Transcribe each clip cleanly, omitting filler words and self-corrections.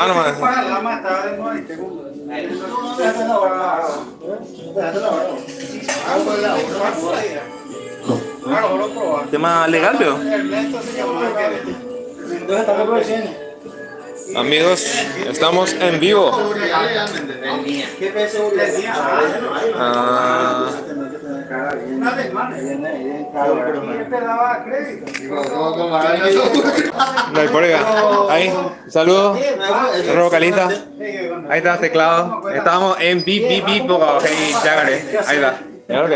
Ah, no más. Tema legal, veo. Amigos, estamos en vivo. Ah, no hay por ahí. Saludos. Vocalista. Ahí está, teclado. Estábamos en vivo. Ahí está. Ok.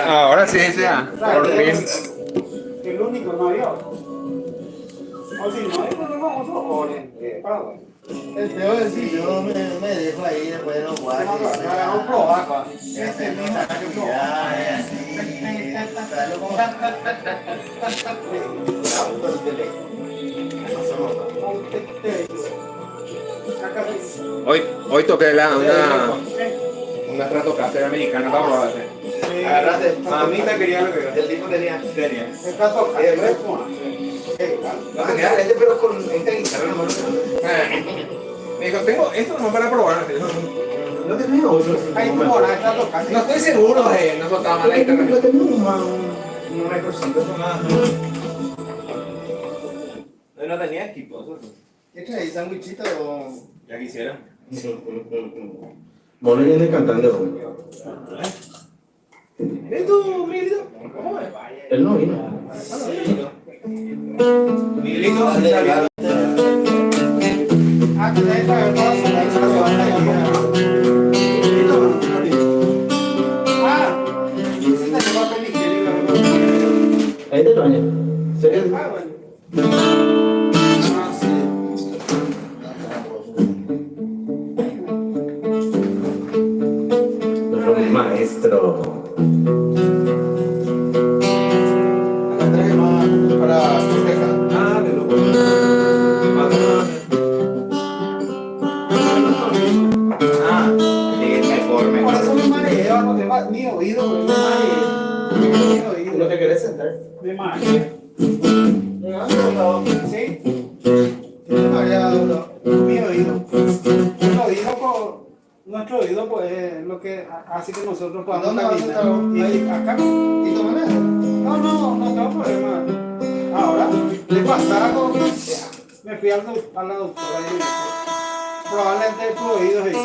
Ahora sí, sea. Por fin. El único no había. O si no, después nos vamos a Paraguay. El peor es si yo me dejo ahí después de los guardias. Hoy toqué una Stratocaster americana para probarse. Agarrate. Mamita quería lo que El tipo tenía. el Stratocaster. No tenía este, pero con esta guitarra no Me dijo, tengo esto no para probar. no tenía otro. Hay como la Stratocaster. No estoy seguro, no soltaba mal la guitarra. Yo tenía un recorcito. No tenía equipo. ¿Qué traes? ¿Sándwichito o...? Ya quisiera. Mono viene cantando. ¿Es tu Miguelito? ¿Cómo es? Él no vino. Miguelito. Ah, que debe estar todo su ese te lleva a pedir. Ahí te lo bañé. ¿Serio? Ah, bueno. Ah, sí. Nuestro maestro. Acá traje más para festejar. Ah, de loco. Ah, informe. Por eso me mareo, mi oído, me mareo. Mi ¿No oído, te querés sentar? me mareo. ¿Sí? ¿Tienes mareado? Mi oído. Nuestro oído pues es lo que hace que nosotros podamos ¿Dónde vas a caminar. estar? Y acá. ¿Y tu manera? No tengo problema. Ahora, de pasado, me fui a la doctora y probablemente tu oído es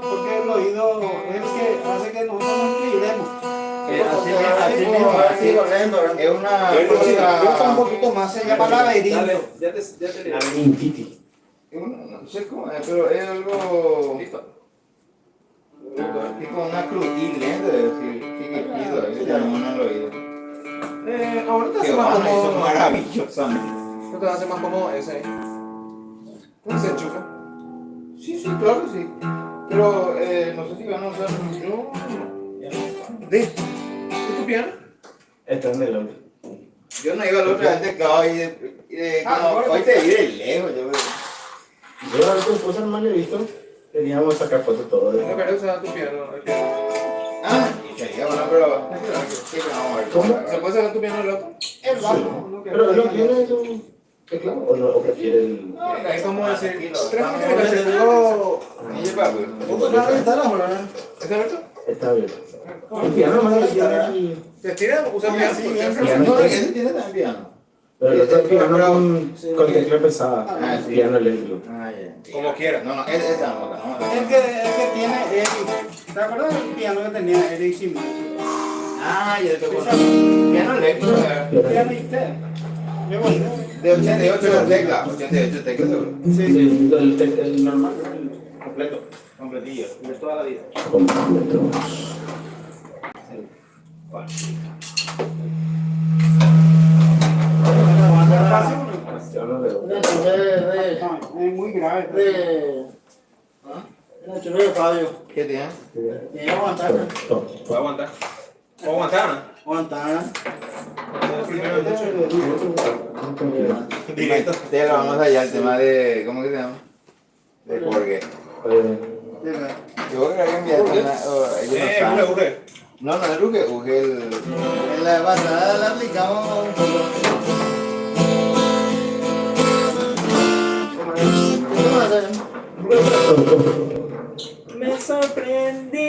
porque el oído es el que hace que nosotros nos equilibremos. Así volviendo. Es una Busca un cosa... poquito más, se llama laberinto. Dale, ya te leo. Laberintitis. No sé cómo es, pero es algo... Tipo una crudilenta, chiquitito, que armó en el oído. Ahorita Que hace más van, eso es cómodo. maravilloso. ¿Qué te hace más cómodo ese ahí? ¿Cómo se enchufa? Sí, claro que sí. Pero no sé si van a usar... Yo... ¿Es tu piano? Está en el otro. Yo no iba a la otra vez de cabo y hoy te vi de lejos. Yo a tu esposa no me he visto. Teníamos que sacar fotos todo. ¿Cómo querés usar tu piano? Sería bueno, pero... Sí, pero vamos a ver. ¿Cómo? ¿Se puede sacar tu piano del otro? El bajo, ¿no? Que ¿Pero no tiene su teclado o prefiere el...? Es como decir, tres Vamos, canciones que tengo... ¿Está abierto? Está bien. El piano más tiene... ¿Te estiras? Usa piano. No, ese tiene también piano. Pero el otro piano con tecla pesada. Piano eléctrico. Como quieras. No, ese no. El que tiene Eric. ¿Te acuerdas del piano que tenía Eric Simon? Ya te acuerdo. Piano eléctrico. Piano y usted. Qué bonito. De 88 teclas. 88 teclas seguro. Sí. El normal, el completo. Completillo, de toda la vida. Completo. Una chuleta No, es muy grave. una chuleta de Fabio. ¿Qué tiene? Y aguantar. Puedo aguantar. ¿Puedo aguantar, no? Aguantar. Directo. Te lo vamos allá, el tema de... ¿Cómo que se llama? De Jorge. Yo creo que alguien me hace una... ellos no saben. No, no es Ruge, Uge el... En la pasada la aplicamos un poco. ¿Cómo va a ser? Me sorprendí.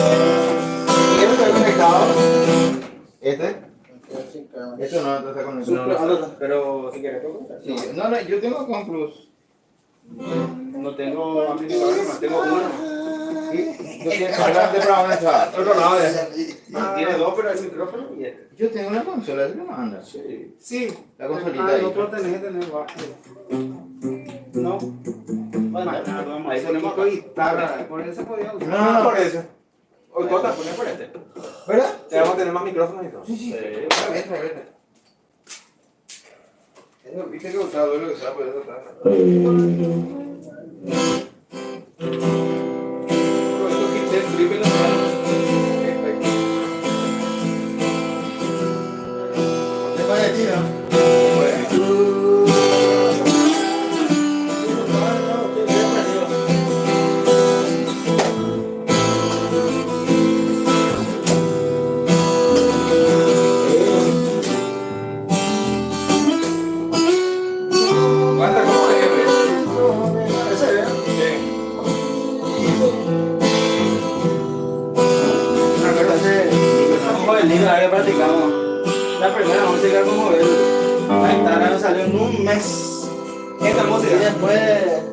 ¿Quieres estar conectado? ¿Este? Esto no, no está conectado. Pero si quieres, ¿puedo contar? Sí, no, no, yo tengo con Plus. No tengo amplificador, nomás tengo uno. ¿Tú tienes grande para una chaval? Otro lado tiene dos, pero el micrófono y este. Yo tengo una consola, ¿es que me anda? Sí. Sí. La consolita Ah, ahí. no puedo tener bajo. No. Bueno, ahí tenemos equipo de guitarra. Por eso podía usar. No, no, por eso. Hoy toca poner por este. ¿Verdad? Ya vamos a tener más micrófonos y todo. Sí, sí. Vete, vete. Viste que usaba, lo que usaba, por eso está. Estos kits de triple los ¿Te parece, tío? ¿Cuántas cómo es? Ese, ¿eh? Como el libro que practicamos. La primera música como él. La guitarra nos salió en un mes. Esta Y música. después, el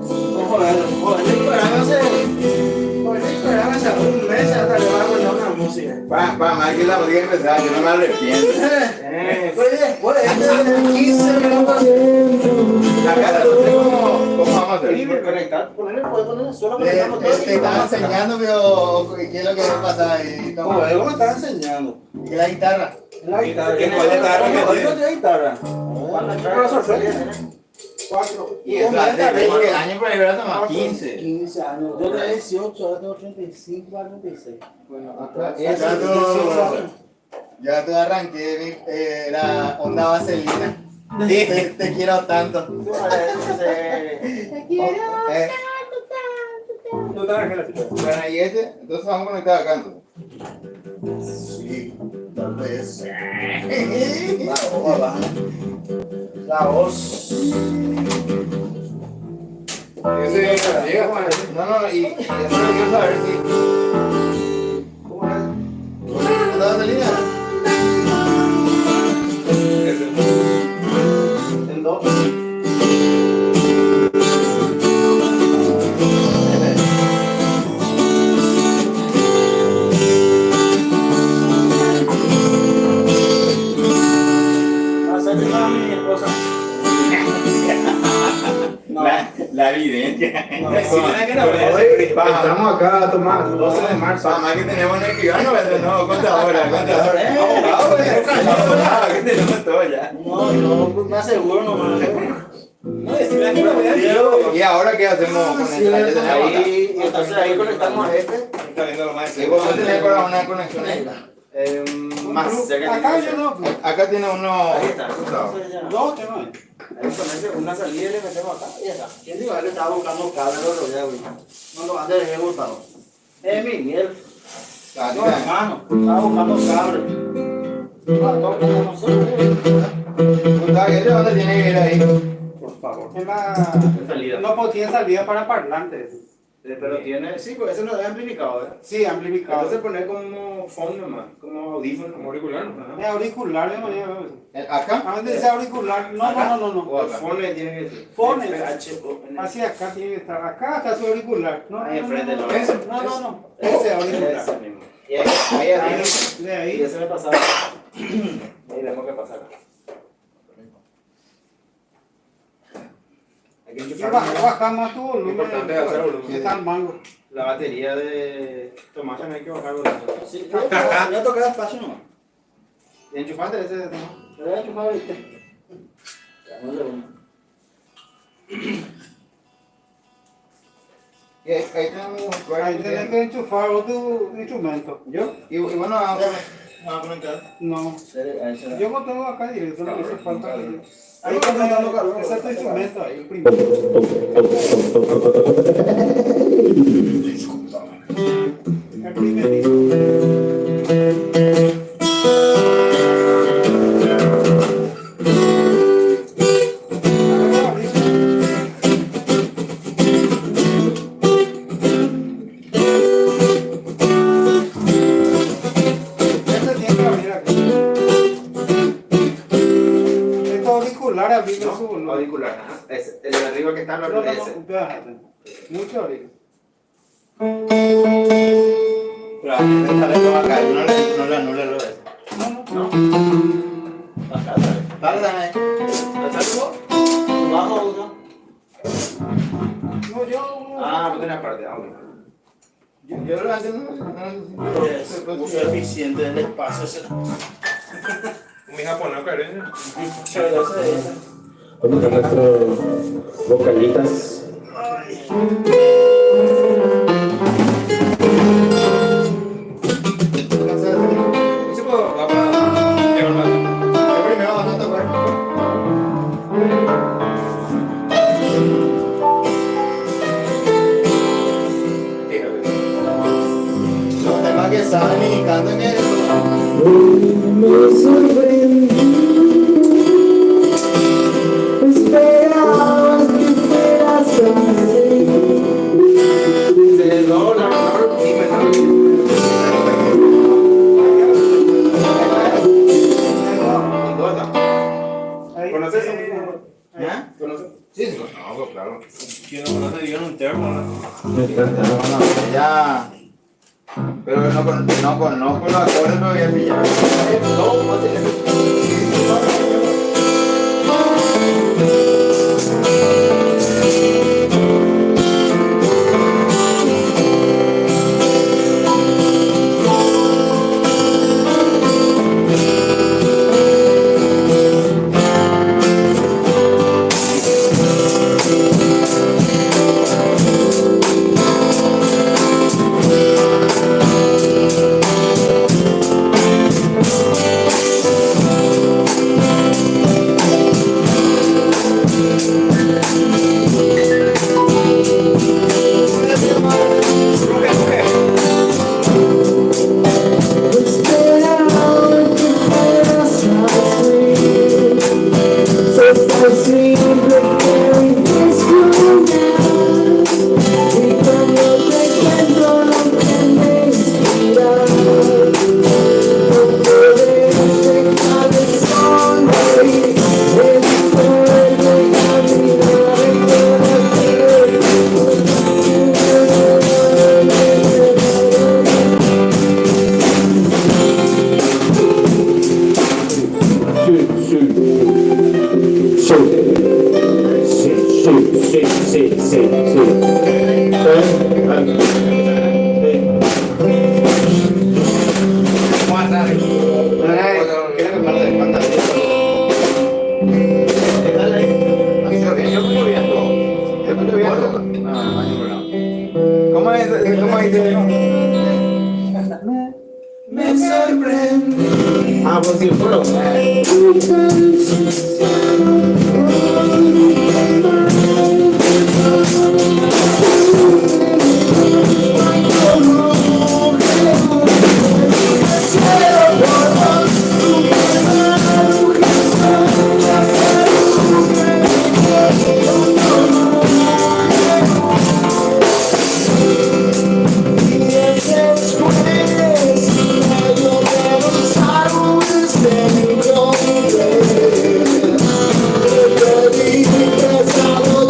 programa salió un mes hasta que va a guardar una música. Pa, más que la música empezaba, yo no me arrepiento. Fue después, 15 minutos. La cara, no sé cómo vamos a hacer. Conectar, puedes poner solo Te conectamos todo. te estaba enseñando, pero ¿qué es lo que va a pasar? Como él me estaba enseñando. Y la guitarra. La guitarra. ¿Qué puede estar? Hoy no tiene guitarra. Y eso hace 20 años, pero yo era como 15. 15 años. Yo tenía 18, ahora tengo 35 a 36. Bueno, Acá, ya eso, 18 años. Ya tú arranqué, era onda vaselina. Te quiero tanto. Te quiero. Tú te la Bueno, y este, entonces vamos conectados acá. Entonces. Sí, tal vez. La voz. Ese llega con ese. No, no, y eso lo quiero saber si. ¿Cómo es? ¿Onda vaselina? En dos. Hacerle a mi esposa. No. La evidencia. Estamos acá, Tomás, 12 de marzo. Mamá que tenemos en el escribano, no, contadora. Abogado, que tenemos todo ya. No, yo me aseguro nomás. ¿Y ahora qué hacemos con esta? Ya tenemos acá. Ahí, entonces ahí conectamos a este. Está viendo lo más. ¿Y vos tenés para una conexión ahí? Más. Acá yo no. Acá tiene uno. Ahí está. Entonces ya. No, tengo ahí. Ahí conecta una salida y le metemos acá y ya está. ¿Quién dijo? Él estaba buscando cable el otro día, güey. No lo antes le he buscado. Miguel. No, hermano. Estaba buscando cable. ¿Dónde tiene que ir ahí? Por favor. En la... Salida. No, pues tiene salida para parlantes. Pero tiene. Sí, pues eso no es amplificado, ¿eh? Sí, amplificado. Entonces poner como phone nomás, como audífono, como auricular, ¿no? Es auricular de manera. ¿Acá? ¿A dónde dice auricular? No. O phone tiene que decir. Phone. FHO. Así acá tiene que estar. Acá está su auricular. No, Ahí enfrente no. lo Ese, ves. no. Ese auricular. Ese mismo. Y ahí arriba. De Y ahí. ese me pasaba. Ahí tenemos que pasar. Hay que Y enchufar baja más tu volumen. Importante es hacer volumen. Está el mango. la batería de Tomás, también hay que bajar volumen. Sí, voy a tocar despacio nomás. ¿Y enchufaste ese de Tomás? Lo voy a chupar ahorita. No le voy. Y ahí tenemos Ahí tenés que enchufar otro instrumento. yo. Y bueno, No. Ahí se Yo no tengo acá directo, no hice falta. Ahí está está dando calor. ese es tu instrumento ahí, el primero. El primerito. Este tiene que abrir aquí. Esto auricular abrir su volumen. Auricular, ajá. El de arriba que está No, hablando no, de ese. no, déjate. Mucho ahorita. Pero a mí me sale todo acá, no le lo ves. No. Acá, dale. Dale, dale. ¿Te salgo? Bajo uno. No, yo. Ah, no tenía parte, ok. Yo lo hago, no. Uso eficiente del espacio. Mi japonés, cariño. Vamos a nuestros vocalitas. Sí, puedo, va para llevar más. Yo primero bastante fuerte. Los temas que saben y cantan eso. Me sorprendí. Esperaba que fueras así. De do, la menor y menor. Con dos acá. Ahí. ¿Conoces eso? ¿Ya? ¿Conoces? Sí, sí. No, pues claro. ¿Quién no conoce? Digan un termo, ¿no? Ya. Pero no conozco los acordes, pero voy a pillar. Todo fácil. Ah, pues sí, pero. Thank you.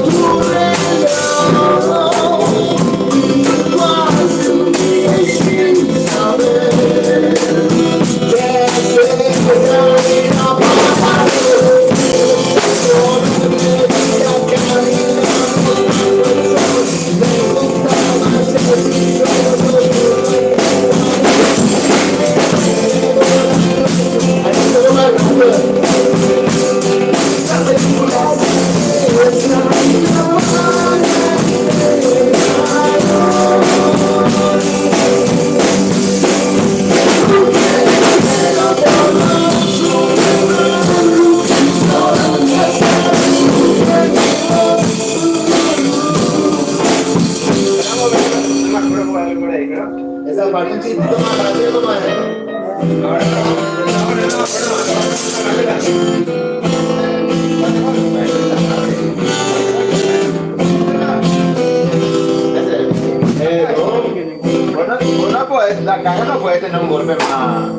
La caja no puede tener un golpe más.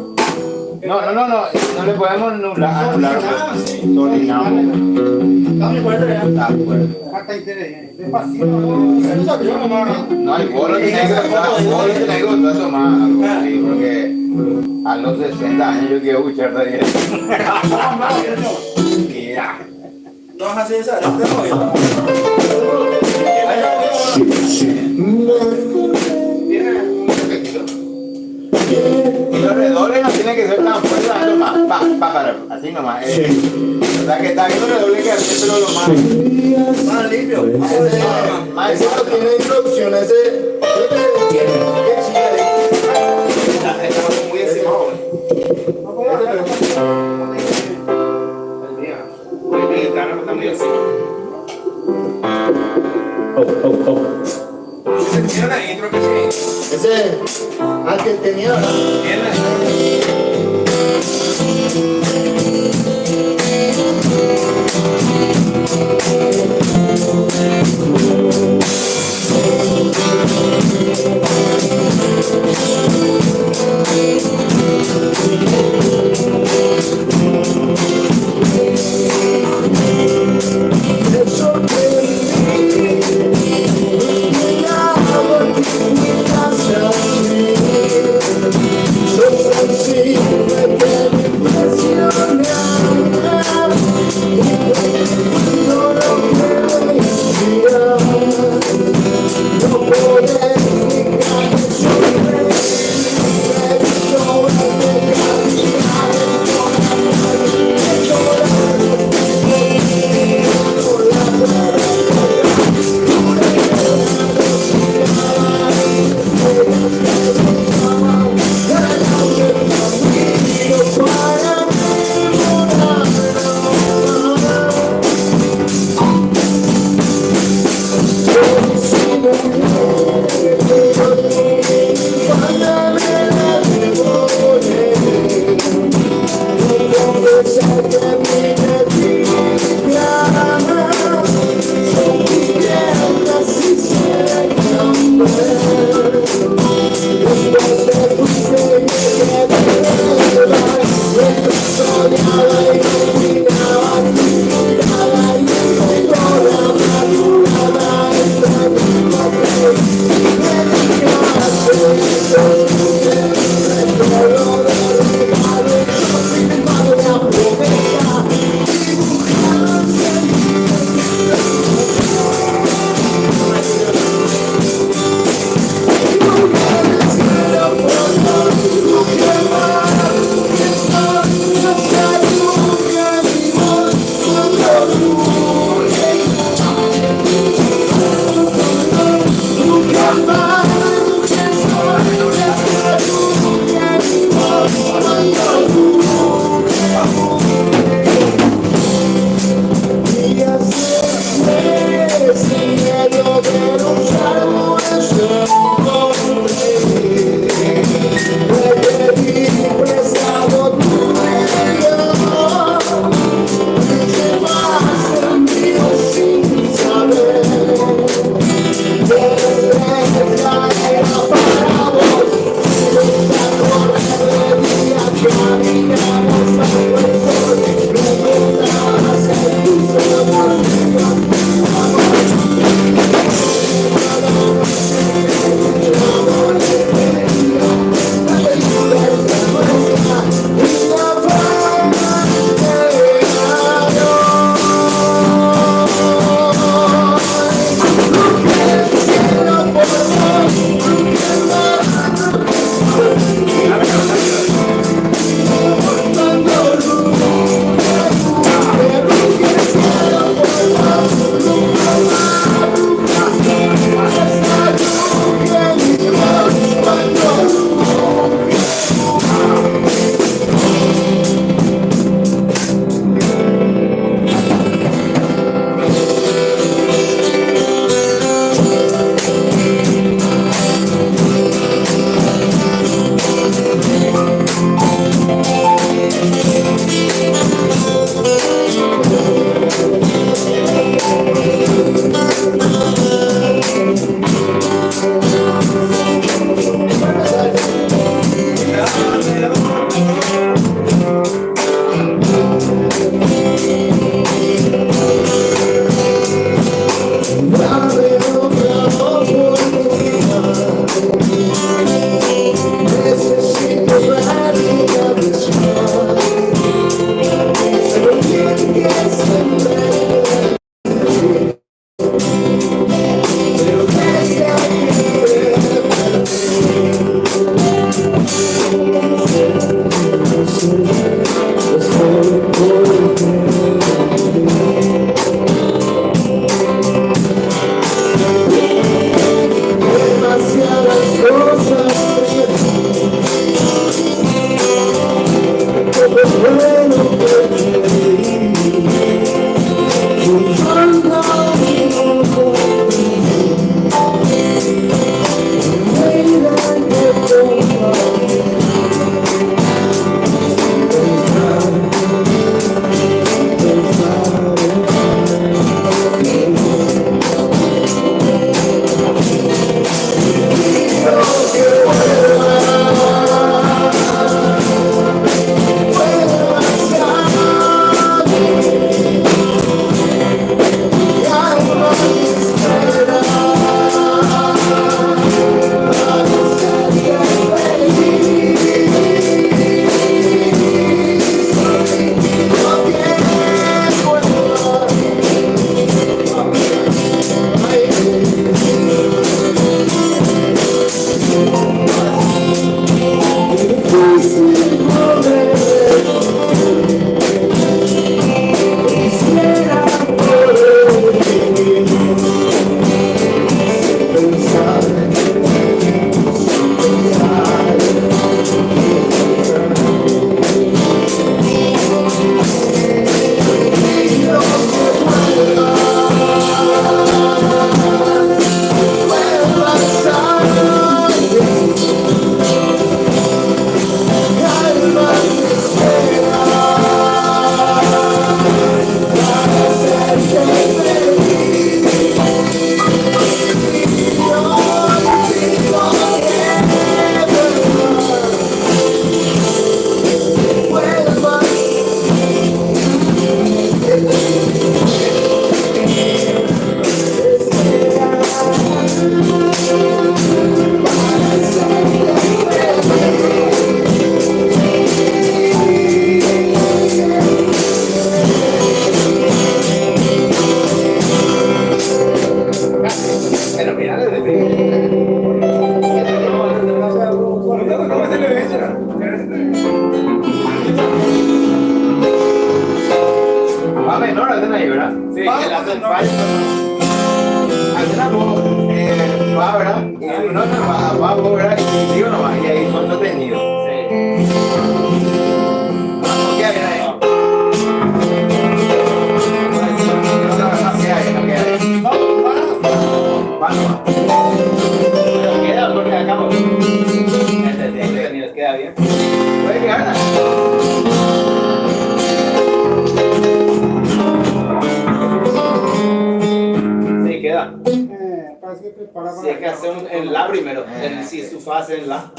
No le podemos anular. Solinamos. Hasta interés. Despacito, no. No hay bola, tiene que tomar algo así, porque a los 60 años yo quiero escuchar de ahí. Mira. No vas a hacer esa, no te Y los redobles no tienen que ser tan fuertes, dando más, así nomás. O sea que está bien los redobles que hacer, pero lo más limpio. Más ese no tiene introducción, ese tiene. Estamos muy encima, el carro está muy encima. ¿Se tiene una intro que sí? Ese, al que tenía, ¿verdad? So Va menor, hacen ahí, ¿verdad? Sí, que le hacen falso. Hacen algo, va, ¿verdad? Y el menor va, ¿verdad? Y digo nomás, y ahí son detenidos. Sí. ¿Qué hay ahí? Pero queda porque acabo. Entretenido, queda bien. Puede quedar. Sí, queda. Parece que prepara Sí, hay que hacer en la primero. Si su fase en la.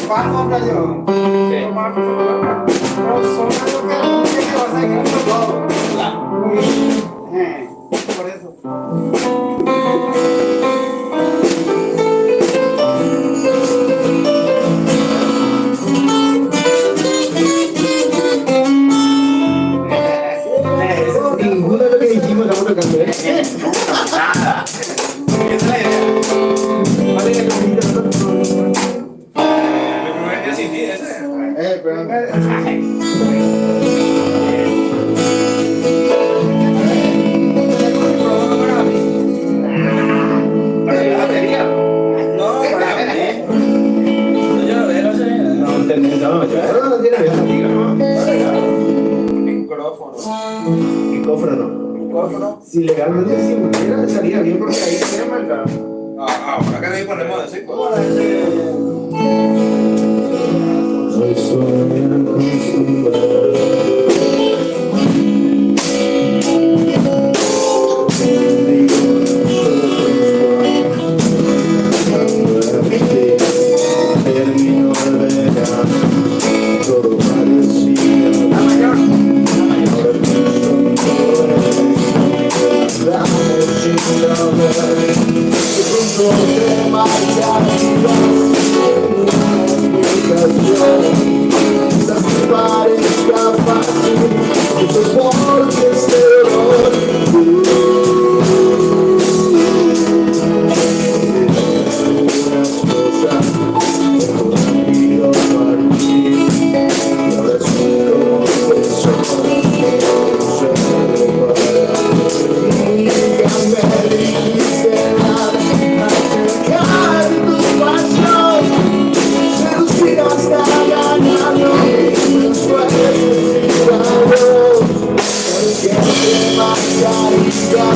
Pan compra yo. Sí. Pero son algo que vas a ir todo. Por eso. Ninguno de lo que dijimos la otra canción. Nada. Esa es la idea. ¿Cuál es el primero? El primer día sin ti, ese. Pero La batería. No, para mí. Yo lo veo, no entendés, no tiene micrófono. micrófono. Micrófono. Si legalmente si pudiera estaría bien porque ahí se marca. Ahora que ahí ponemos así, pues. Soy solo acostumbrado. Terminó el verano, todo parecía ahora te marchas y quizás te parezca fácil, eso es porque este algunas cosas he podido partir y ahora soy como persona solo para mí. Nunca me dijiste nada acerca de tu pasión, seducir hasta ganarme, después necesitarlo, porque te marcharías.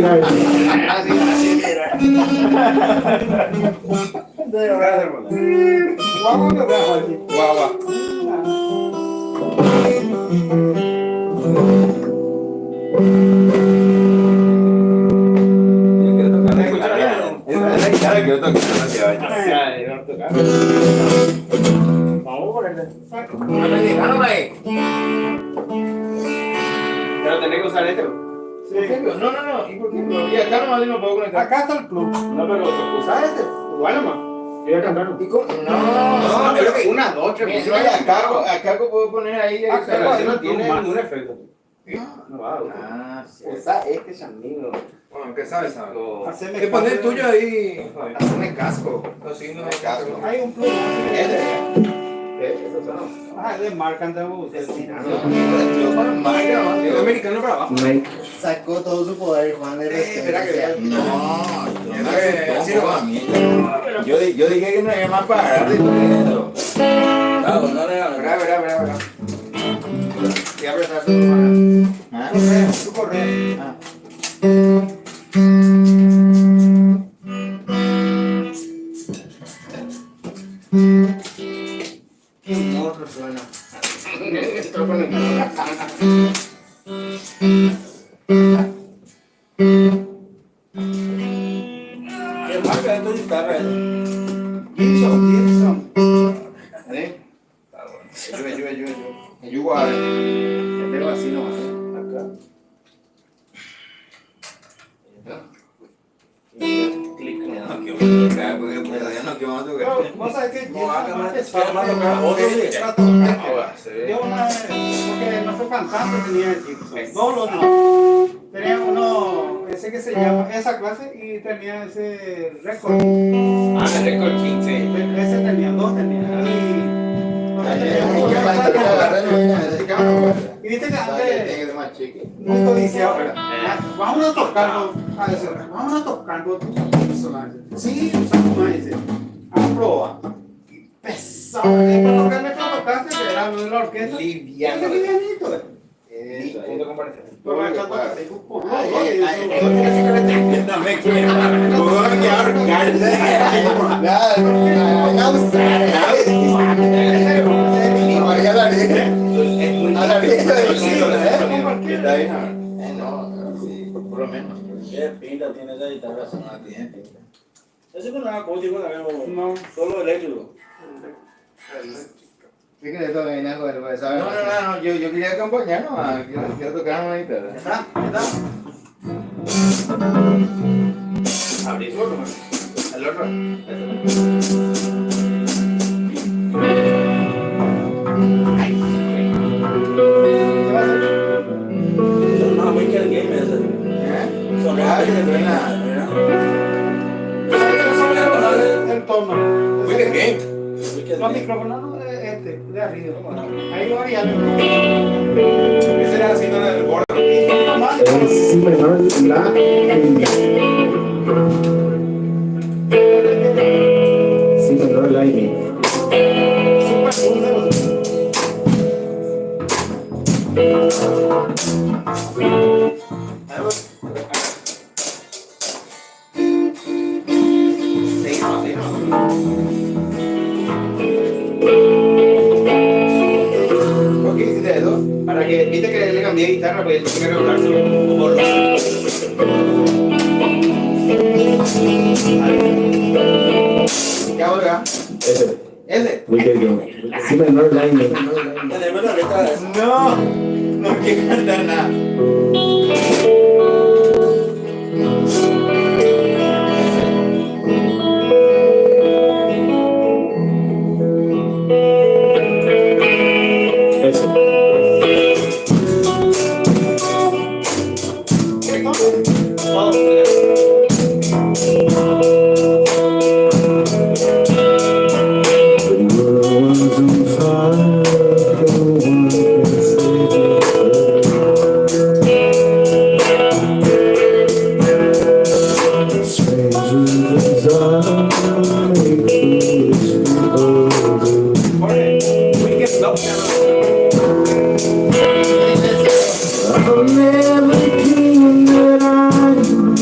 Así era. Vamos a ver aquí. Guau. Vamos por el. Pero tenés que usar este. No. ¿Y por qué no? Y acá nomás no puedo conectar. Acá está el plug. No, pero usa este. Igual nomás. Yo voy a cantar. ¿Y cómo? No, pero que una, dos, tres. acá puedo poner ahí. Pero así no Plug tiene más. ningún efecto. No va a usar. Ah, sí. Usa este chamino. Bueno, ¿qué sabes? Haceme ¿Qué poner el caso. tuyo ahí? Hazme casco. Así no Hazme casco. Hay un plug. Eso suena. Ah, es de marca antiguo. Yo para marca, El americano para abajo. Sacó todo su poder, Juan de espera que vea. Yo dije que no había más para agarrar de todo esto. Verá. Y apretar tu ¿Ah? Tu correo. Ah. Qué morro suena. ¿Qué marca de tu guitarra es? Gibson. ¿Eh? Igual. Pero así nomás. Acá. Clic. Pero vos sabés que No, haga más. Gibson Haga más tocar. Otro día. Yo una vez, porque nuestro cantante tenía Gibson. Todos los no. Tenía uno, ese que se llama, esa clase, y tenía ese récord. Ah, el récord 15. Ese tenía, dos tenía. Y viste que antes, muy codiciado, ¿verdad? Vamos a tocarlo, a decir, vamos a tocarlo tu personaje. Sí, usamos más ese. Vamos a probar. Y pesado, para tocarme para tocarse, era la orquesta. Liviano. Ese livianito, Eso, punto de comparación. Pero acá toca, te digo, por favor, No me quiero. Voy a ahorcar. Por lo menos. Qué pinta tiene esa guitarra. Ese no era acústico también, No. solo eléctrico. No, yo quería acompañar, no, quiero tocar una guitarra. ¿Está? Abrí solo, man. El otro. No, muy que el game ese. Sonaba que se El tono. Wicked Game. Los micrófonos no de arriba. Ahí va ya. Ese era haciendo el borde. El si menor, la, si menor, la y mi. ¿Por qué hiciste eso? Para que, viste que le cambié de guitarra, pues él tiene que regulárselo. Por ¿qué hago acá? Ese, Ese. Wicked Game. Si menor, la y mi. Tenemos la letra de eso. No quiero cantar nada. Ese. The world's on fire, no one can save it. Strangers desire make foolish people do. I'll never dream that I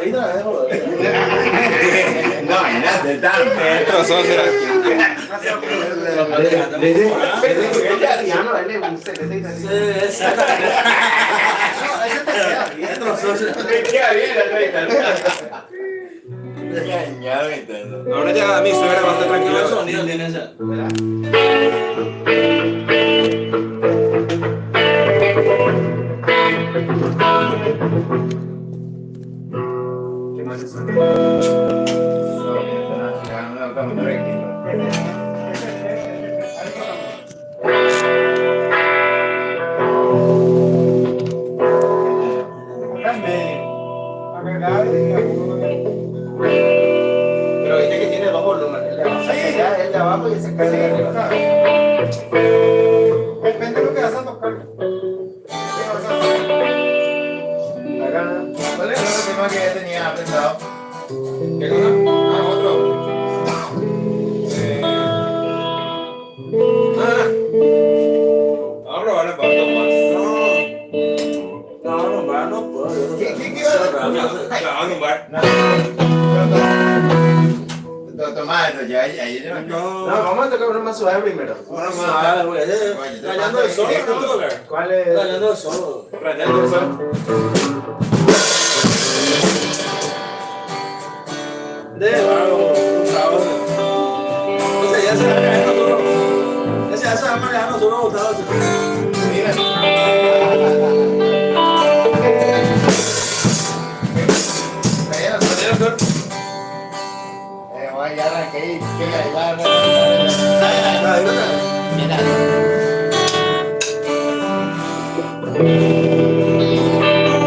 carrito la dejo. No, imagínate, tanto. Trozó será. Me queda bien la 30. Engañado y todo. Ahora ya mi suegra va a estar ¿Qué tranquila. sonido tiene esa? ¿Qué más es? Acá en medio. Acá Pero viste que tiene dos volúmenes. El de abajo y ese que de arriba. depende de lo que vas a tocar. Acá. ¿Cuál es el tema que ya tenía pensado? ¿Qué cosa? Ah, otro. Vamos a probarlo para otro más. No puedo. ¿Qué iba a Vamos a un bar. Tomás, ya ahí yo No, vamos a tocar uno más suave primero. Ahora más, güey. Rayando el sol, ¿no? Tocar. ¿Cuál es? Rayando el sol. Rayando el sol. De barro, un trabajo. Entonces ya se va a caer nosotros. Ese ya se va a manejar nosotros botados. Ya arranqué,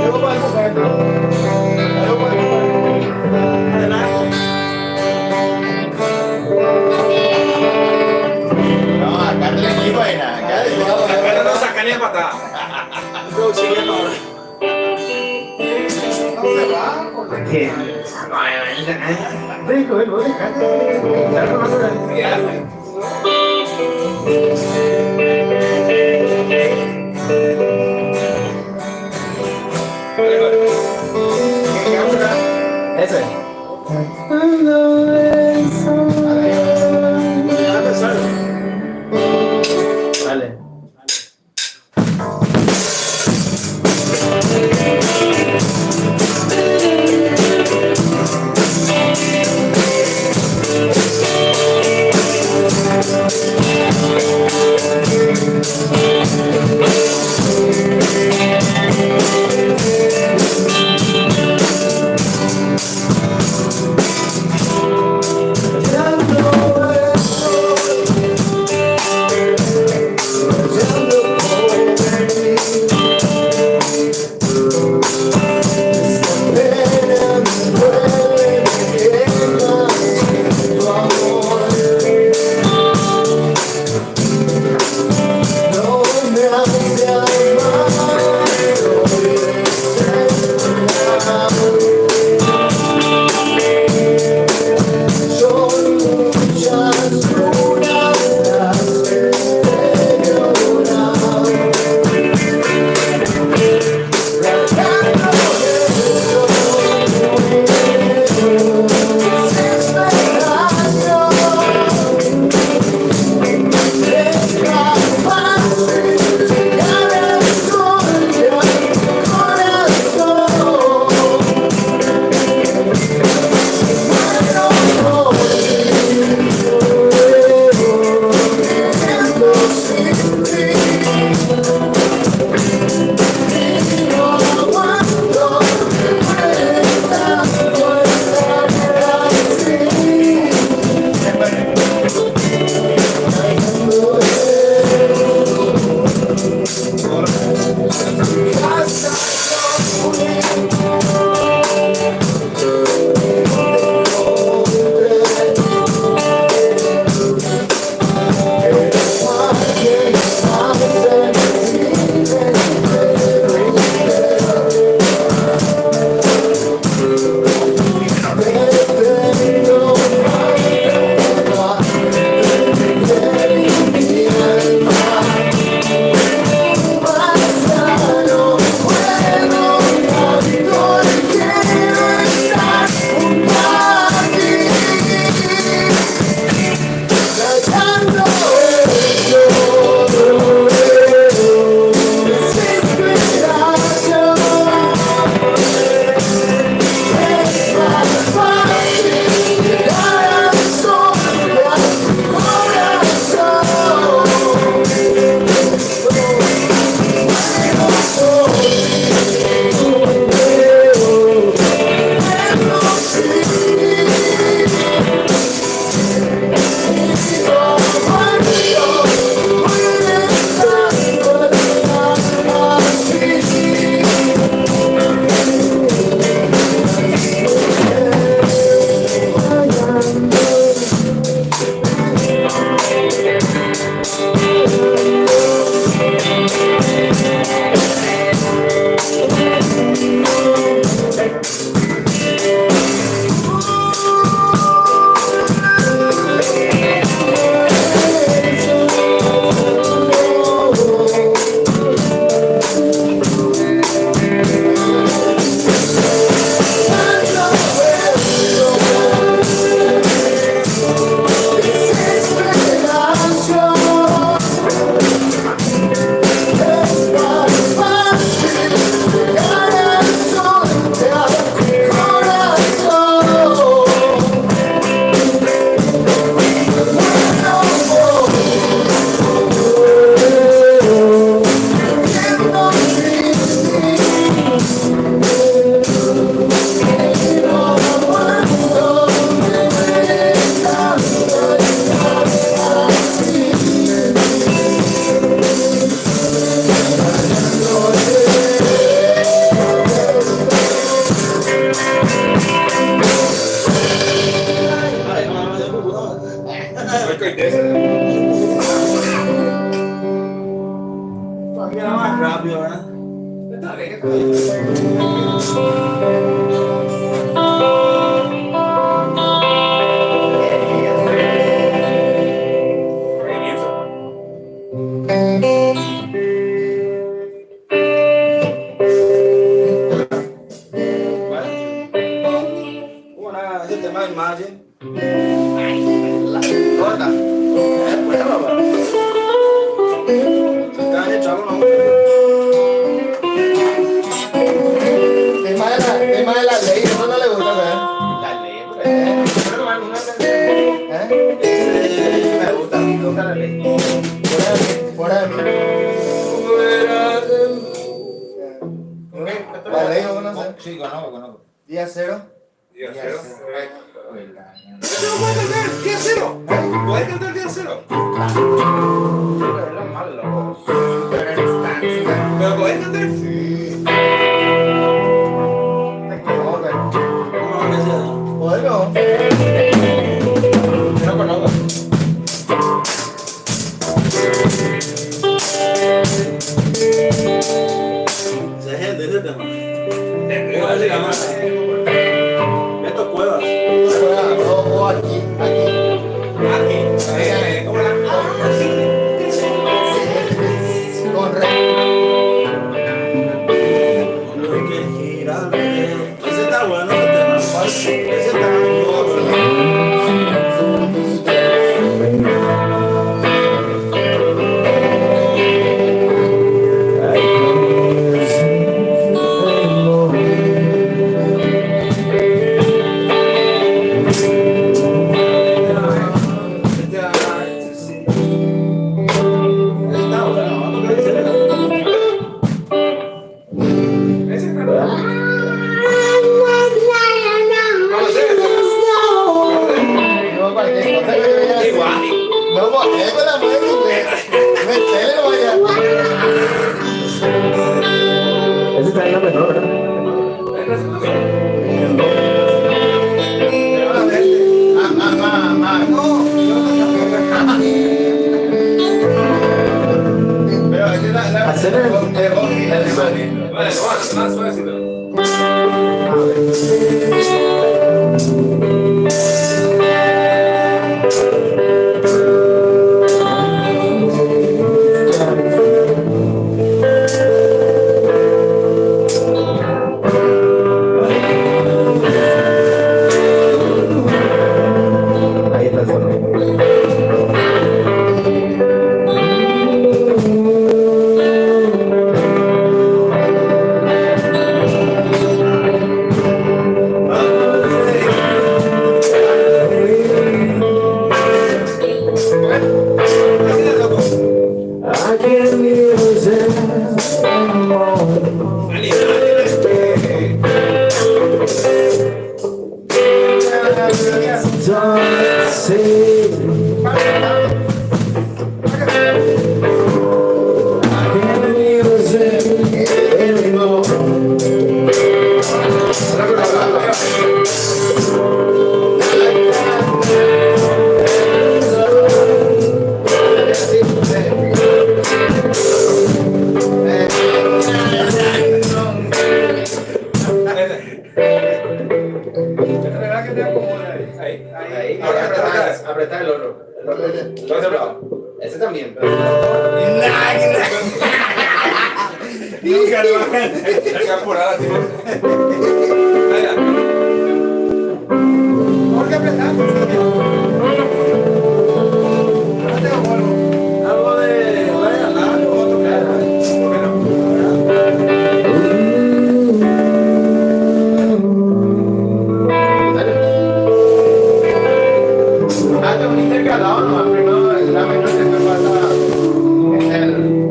Luego podemos ver, ¿no? Luego podemos ver. Adelante. no, acá te la equipo ahí nada, acá Pero no sacan ni patada. Yo sigue ahora. No se va, porque ¿Qué? Rico, déjate. Claro, no se Ese. Dale. Mira más rápido, ¿verdad? Está bien, está bien. Una, ese tema de imagen. Corta. Caña, chavo, no. Tema de la ley, eso no le gusta, ¿verdad? La ley, me gusta, me gusta la ley. Fuera de mí. La ley, ¿no conoces? Sí, conozco. Día cero. Día cero. Día cero. ¿Puedes cantar día cero? ¿Pero puedes cantar? No, que sea. Bueno. No conozco. Esa gente, ese tema. ¿Cómo se llama? Beto Cuevas. No, aquí. ¿Cómo la? Con re. No hay que girar. Ese está bueno, ese tema. Ese está bueno. No, para que no se vea igual. No, porque es con la mujer inglés. Me tele no vaya. Ese está en la menor, ¿verdad? No. Pero esa es la Hacer el- Vale, más suavecito. Ahí está el solo. I can't use it anymore. Don't say I can't use it anymore. Ahí. Apretar el otro. Ese también. Nunca lo van a hacer por ahora, tío. Porque apretamos. Algo de Ryan, algo otro que era. ¿Por qué no? Hazte un intercalado, no, primero la menor se me pasa en el.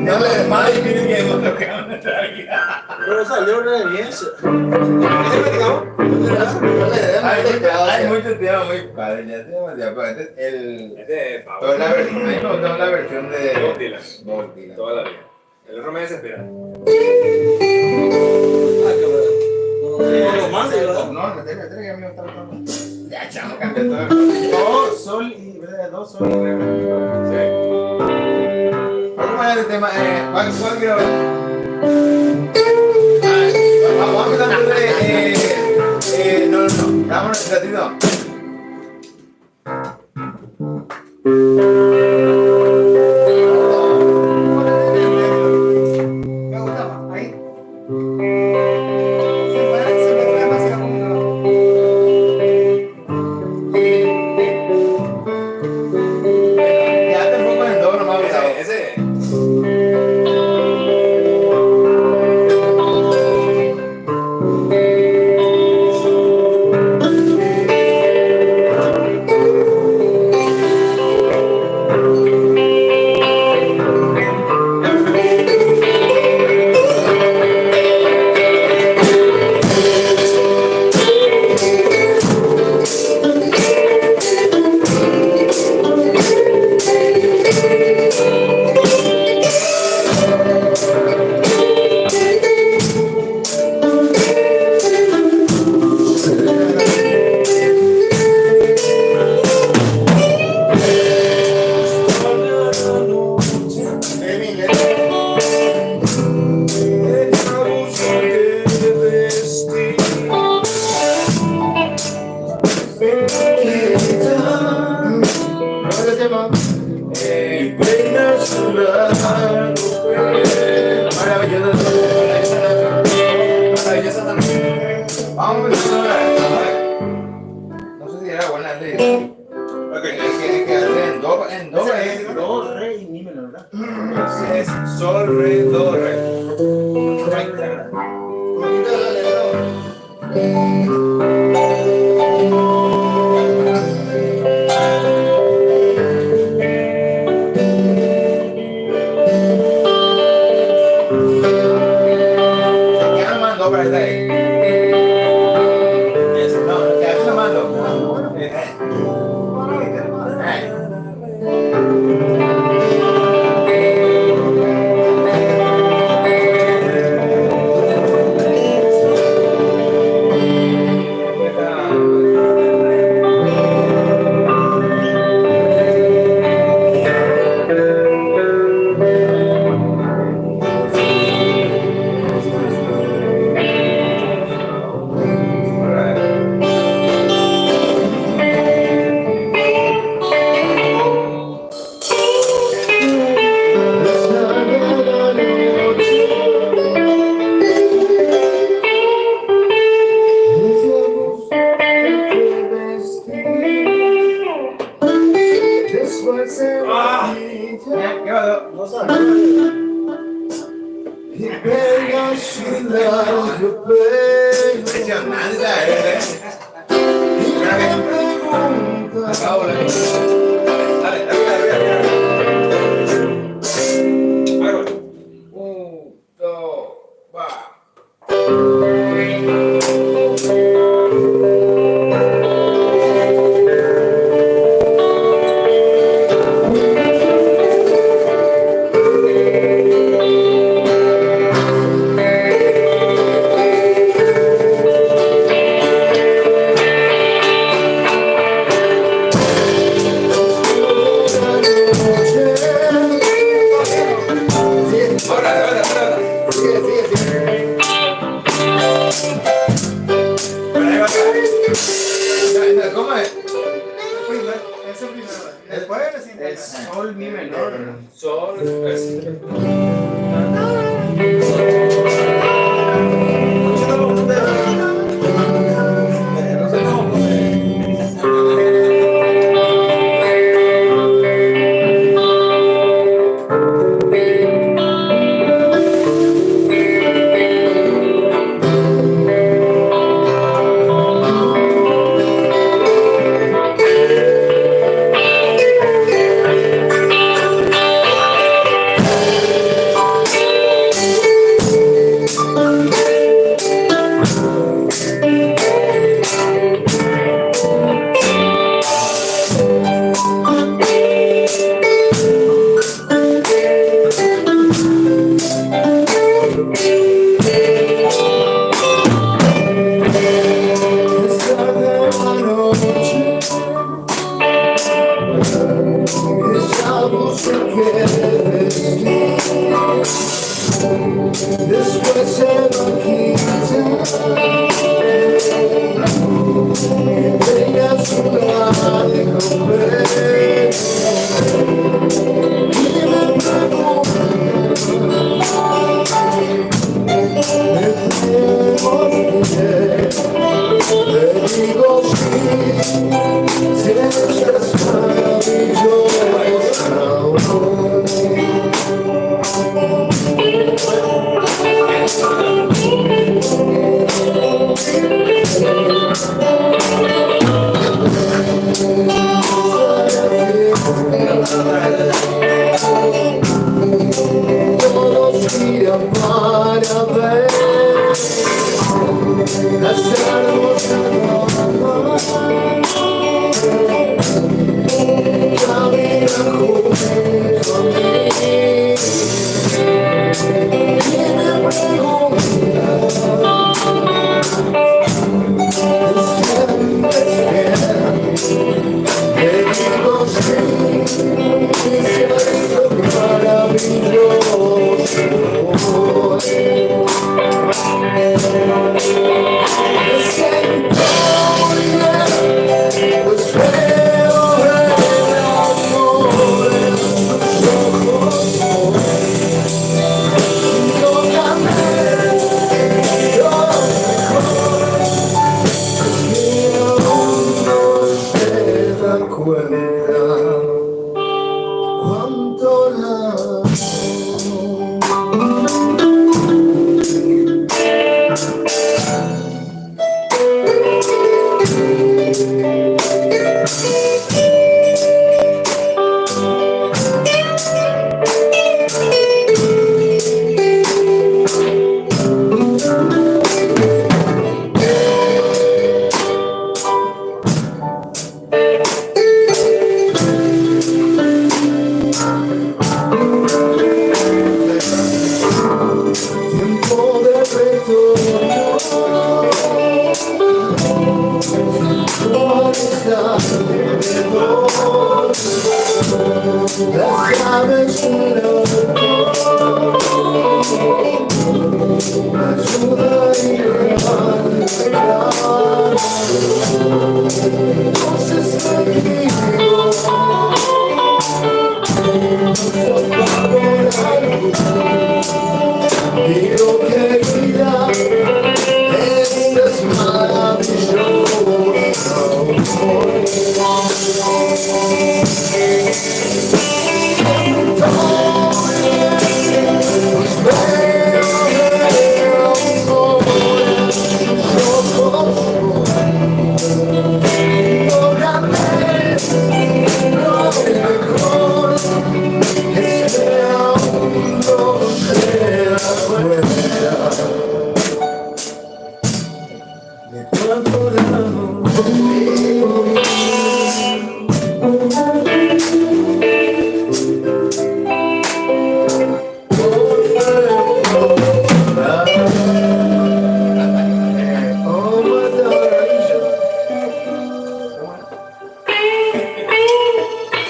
No le des más y miren que hemos tocado nuestra vida. Pero salió re bien. Hay muchos temas muy padres, ya tenemos ya, pero el... Este es pero la versión, a mí me gustó la versión de Bob Dylan. Bob Dylan. Toda la vida. El otro me desespera. Lo más, ¿verdad? No, metele, que a mí me está gustando. Ya, chamo, cambió todo. Dos sol y re, dos sol y re. ¿Cómo era el tema? ¿Cuál quiero ver? Vamos a empezar no. Vámonos, ratito. Me gusta más. Ahí. Se me trae más la comida. Ya te pongo en todo nomás, Ese. Vamos a empezar. No sé si era buena la idea. Que hacer en do, Do, re y mi menor, ¿verdad? Es sol, re, do, re. ya no mando para estar ahí. No, ya no mando. ¿Qué pasó? No sabes. Impresionante, acabo la Dale, dale. dos, va. ¿Cómo es? Primero, ese primero. Después le siento. Es sol, mi menor. Sol, es. se quiere vestir, después se va a quitar. Tenga su lado de comprender y me pregunta, ¿me bien? Le digo sí, si es maravillosa. Todos giran para ver las hermosas caminan junto a mí y me preguntan, ¿es bien? Le digo sí, si esto es maravilloso. Me siento muy bien, pues veo el amor en tus ojos. Yo también, yo mejor, y aún no se da cuenta cuánto la tiempo de retorno, no está alrededor, las llaves de la me ayudarían a llegar. Entonces me digo, no apago la luz. Digo querida, esto es maravilloso. Pues veo el amor en tus ojos. Lógrame lo mejor, es que aún no se da cuenta de cuánto la amo. Oh, my darling.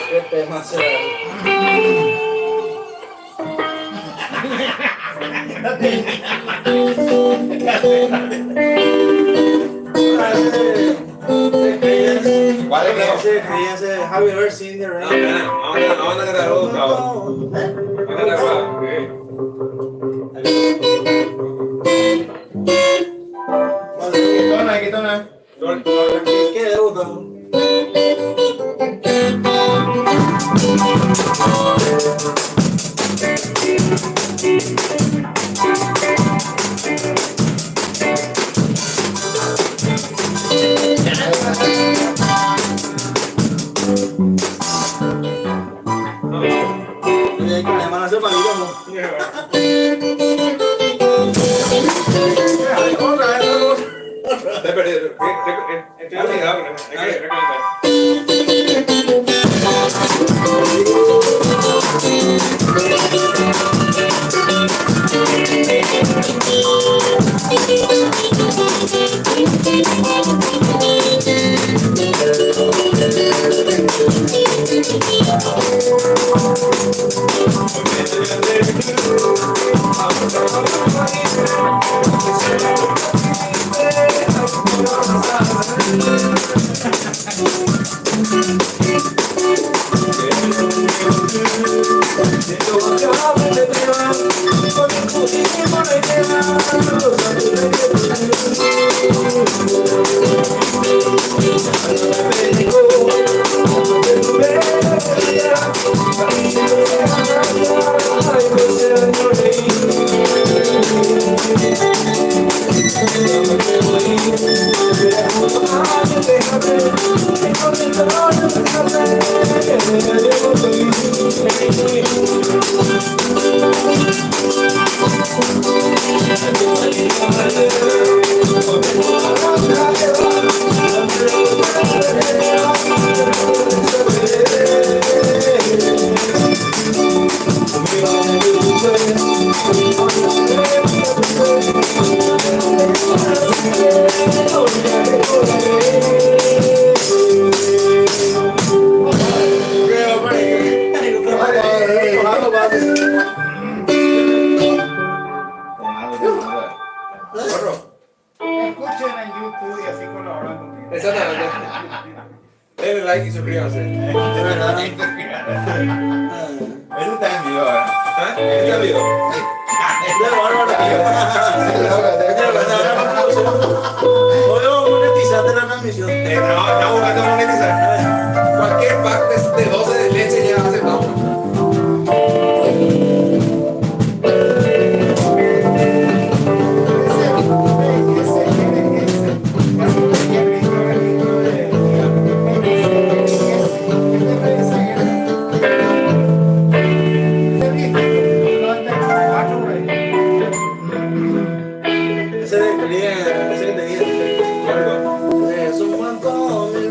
¿Qué tema será? ¿Cuál es? Ese Have you ever seen the rain? Vamos a cantar otro, cabrón. Vamos a cantar Quitona. ¿Qué le gusta? Oye, que le van a hacer palillo, Te he perdido. Estoy olvidado, pero hay que recordar. Escuchen en YouTube y así colaboran conmigo. Exactamente. Denle like y suscríbanse. De verdad. Eso está en vivo, ¿eh? ¿Ah? ¿Está video? Podemos monetizar de la transmisión. Estamos buscando monetizar. Cualquier pack de 12 de leche ya aceptamos. Ese de cliente, ese que te dije. Es un montón, mi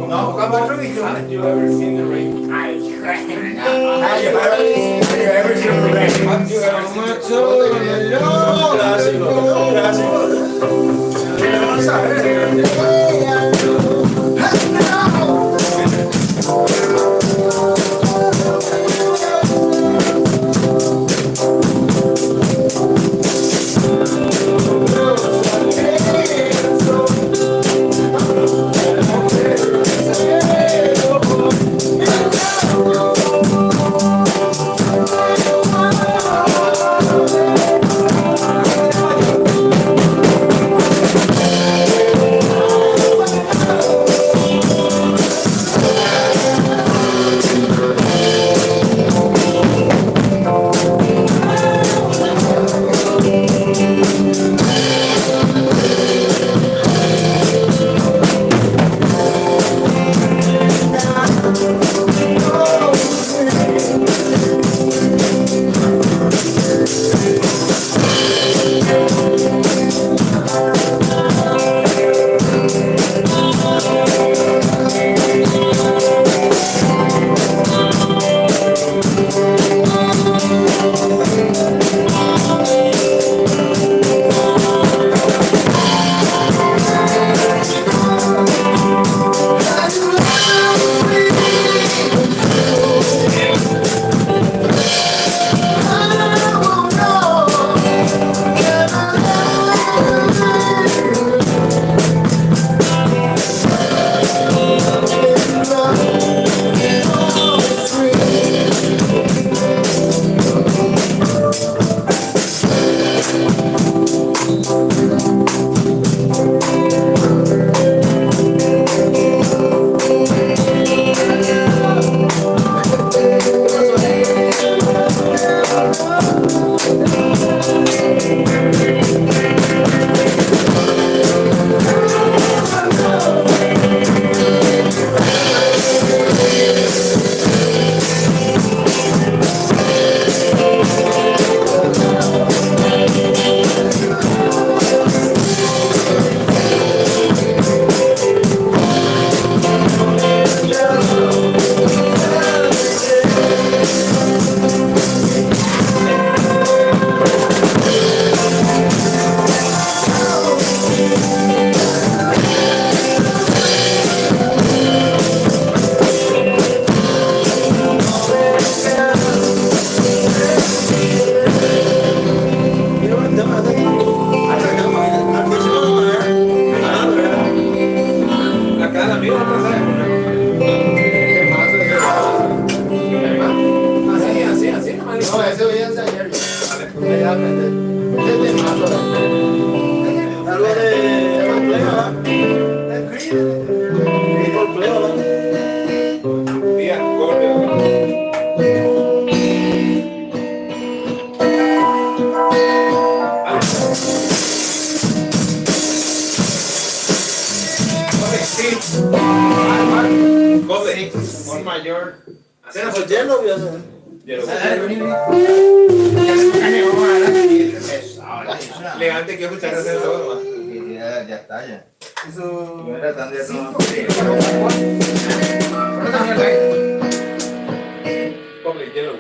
No, buscamos otro video. Haven't you ever seen the rain? Have you ever seen the rain? Haven't you ever seen the Clásico, clásico. No, ese voy a ensayar yo. Ese es más Algo de complejo, Día, corte. Corte. Por mayor. ¿no? Pues hielo, voy a hacer. Elegante que escuchar hacer todo. Ya está, ya. Eso. No era tan de Corte, hielo.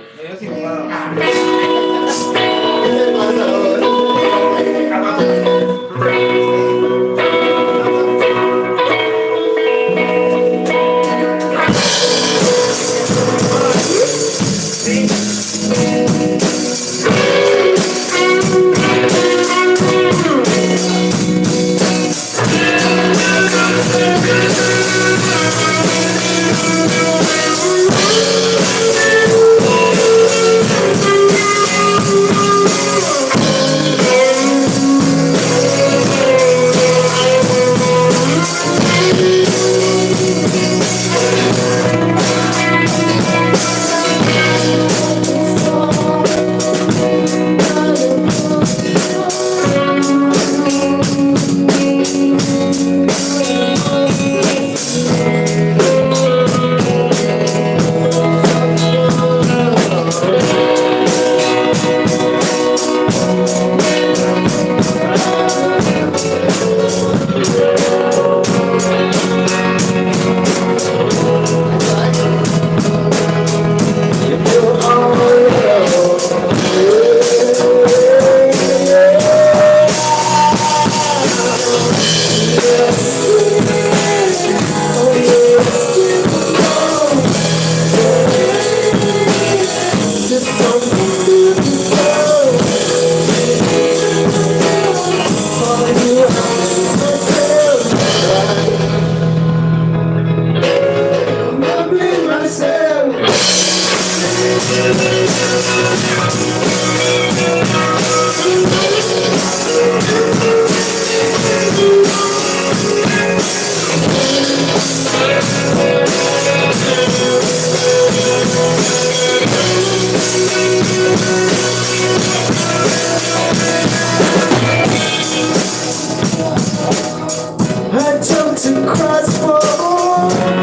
I jumped across for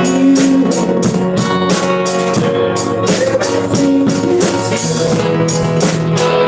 you. Everything is you.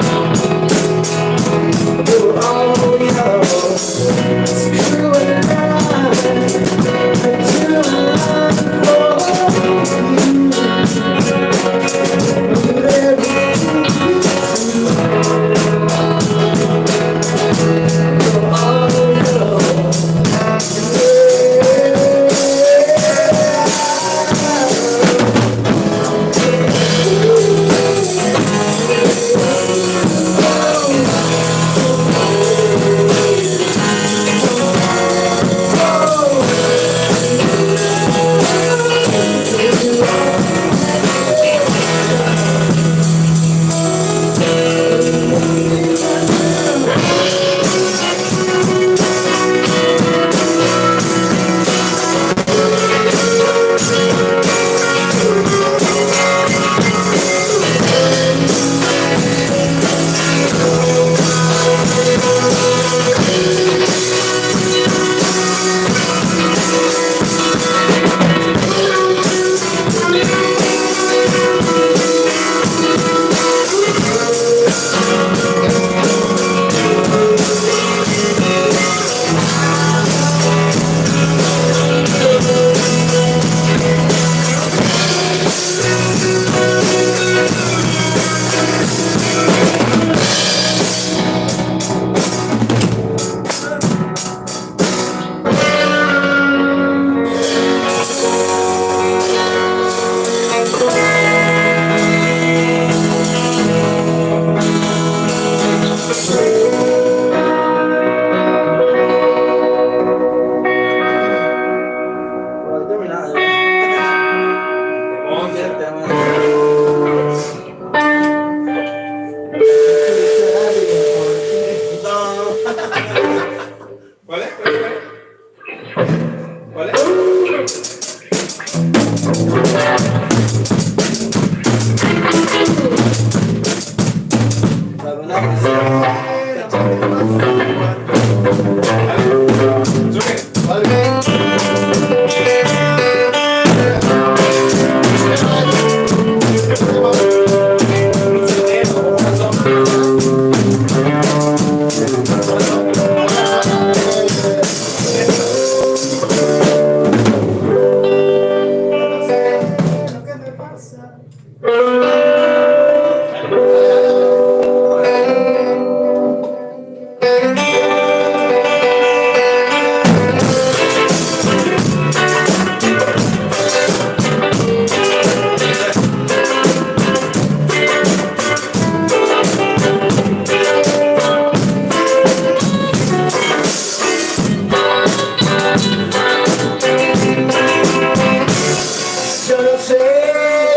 Yo no sé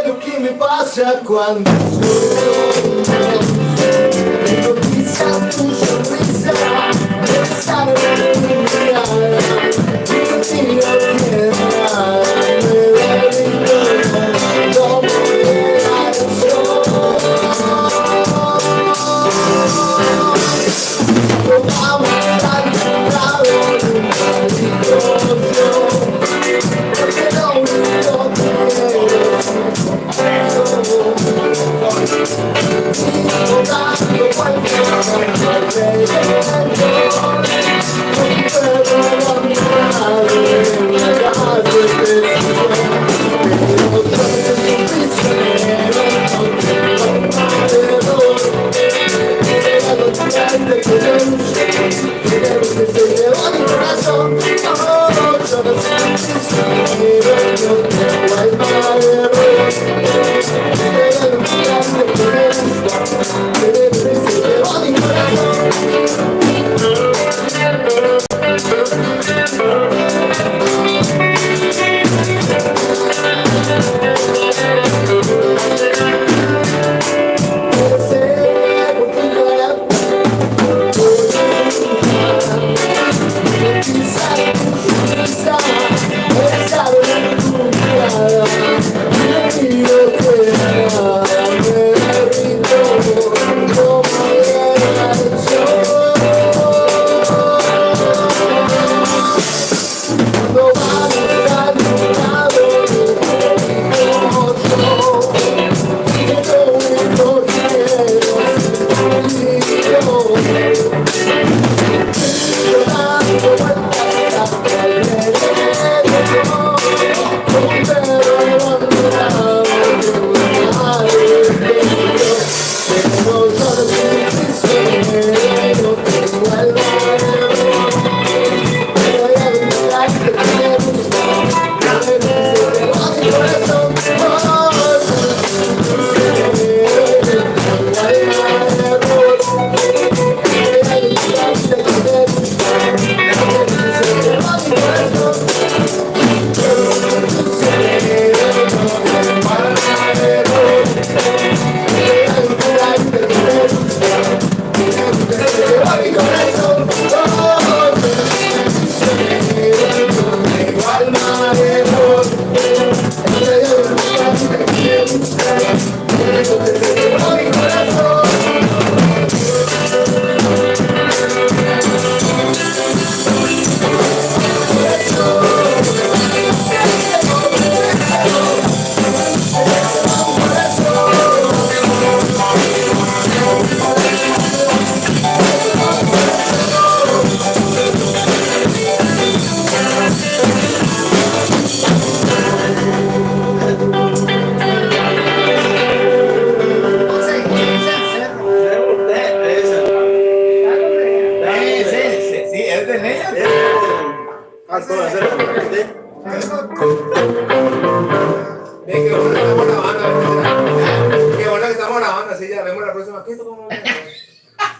lo que me pasa cuando tengo quizá tu sonrisa, esa mirada, y contigo queda, me duele todo, como era el sol. Vamos a encontrar un maldito porque lo único que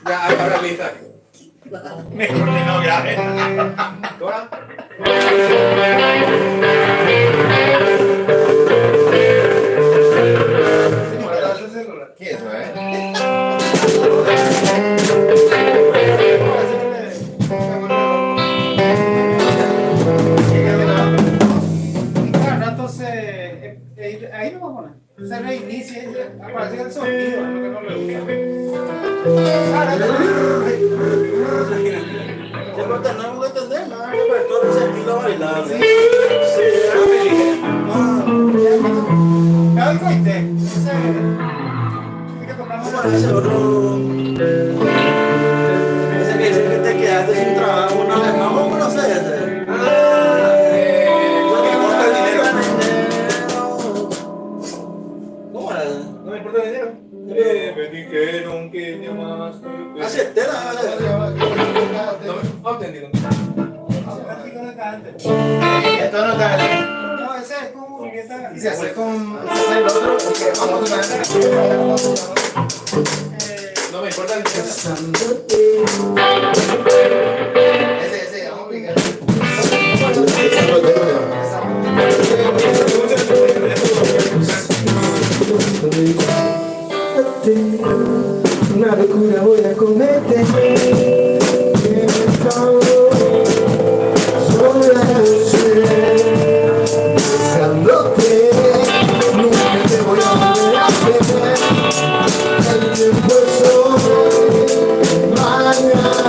Ya, ahora lista. Mejor que no grabe. ¿Dora? ¿Qué es eso, eh? Entonces, ahí lo vamos a poner. Se reinicia, aparece el sonido, es lo que no le gusta. Siempre tenemos que entender, ¿no? Pero todo ese estilo bailable. Cada vez que oíste, ese que tocamos Bueno, ese otro. Ese que dice que te quedaste sin trabajo una vez más. ¿Cómo no sé ese? ¿Cómo era? No me importa el dinero. Me dijeron que llamaste. Así es, tela. No entendí. Esto no está. No, ese es como que está. Y se hace con el otro. No me importa el dinero. Ese, vamos a aplicar. Una locura voy a cometer. Sola noche, besándote, nunca te voy a volver a ver. El tiempo es hoy, mañana.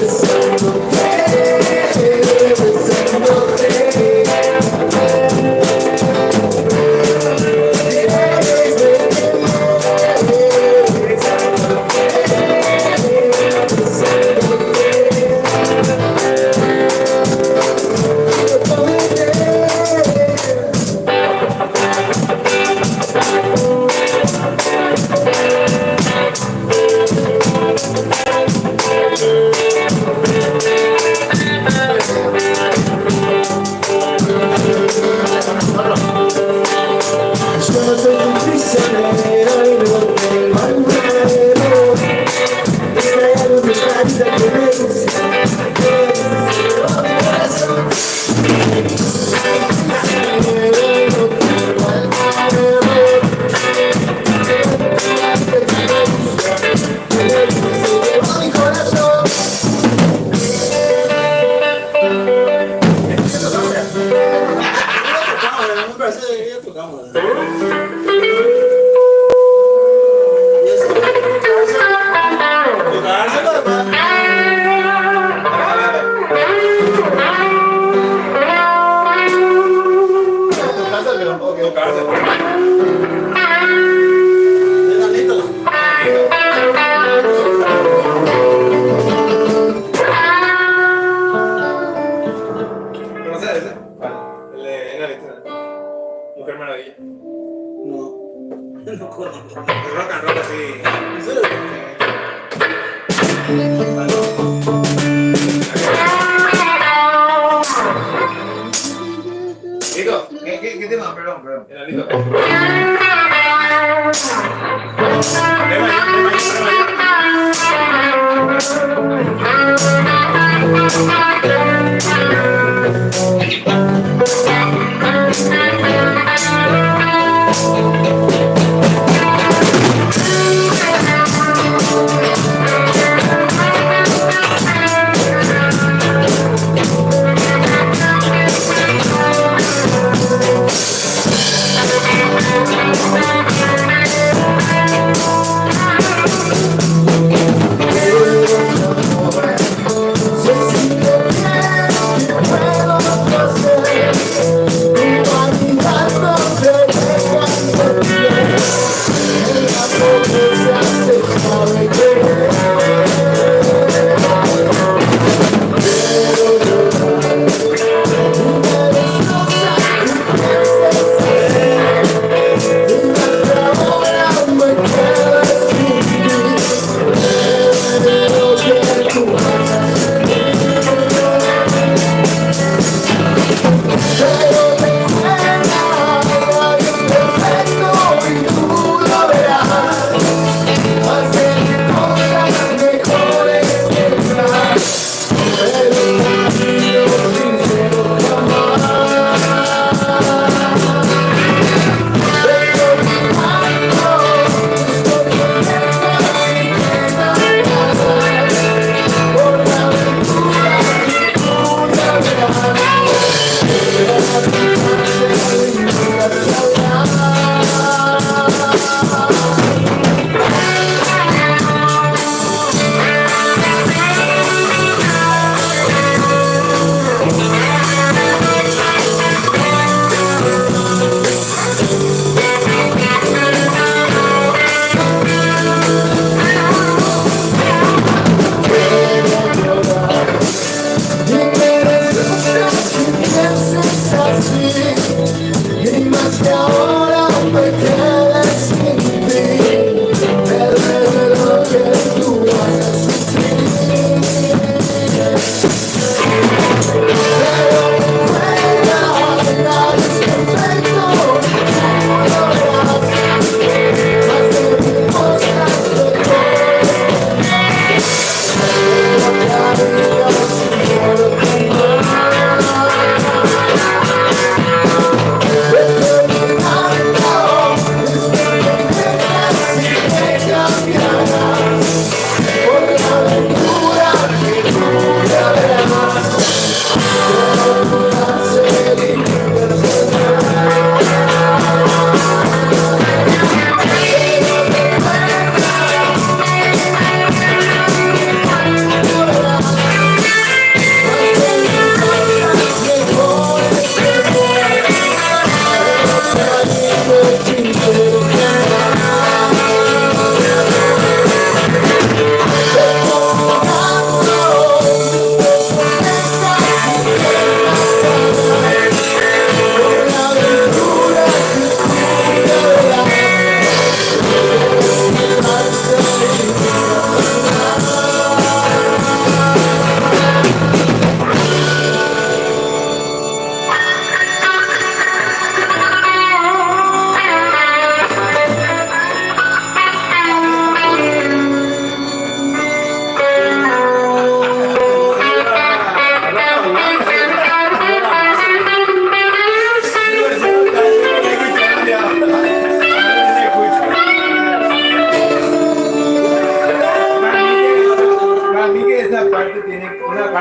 Besando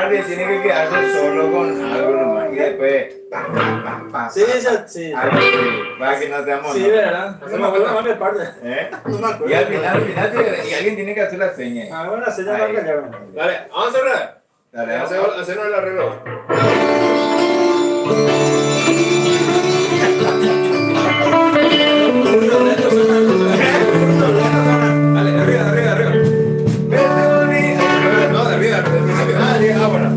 guardia tiene que quedarse solo con algo nomás y después Sí, sí. para que no te amo. Sí, ¿verdad? No me acuerdo más mi parte. No me Y acuerdo. al final y alguien tiene que hacer la seña. Ah, bueno, se llama Ahí. callar. Dale, vamos a cerrar. Dale, Hacernos el arreglo. Dale, arriba. Vete, bonito. No, de arriba. Ah, bueno.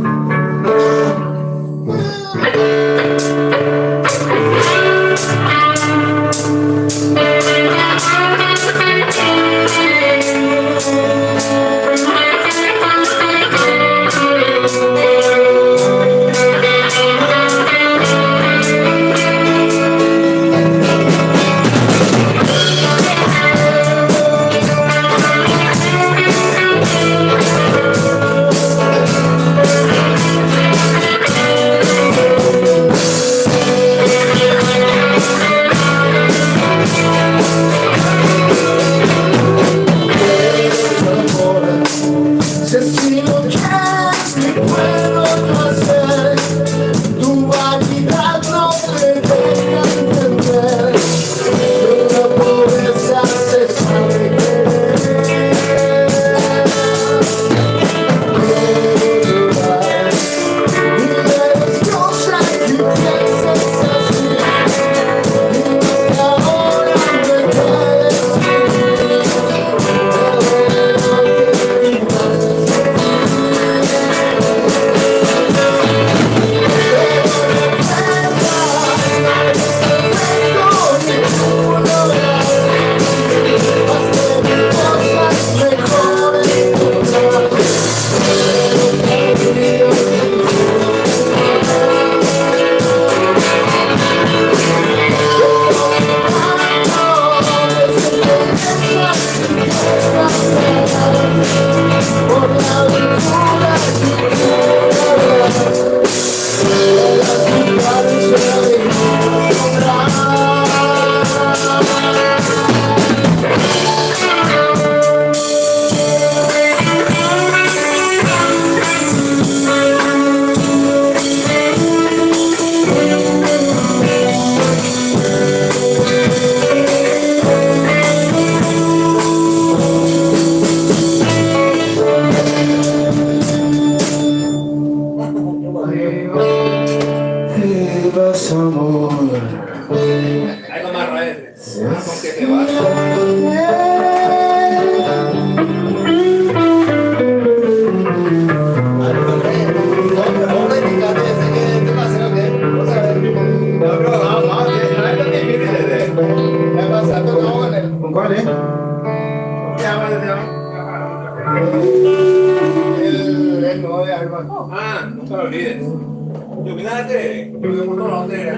Si así lo quieres, ¿qué puedo hacer? Tu vanidad no te deja entender. De la pobreza se sabe querer. Y de las cosas que piensas así, y que ahora me puedes seguir. Por la aventura vas, amor. Algo más raíces. ¿Con qué te vas? ¿Con cuál, eh? El nuevo de Alba. Ah, nunca lo olvides. Iluminate. Yo me muero la bandera.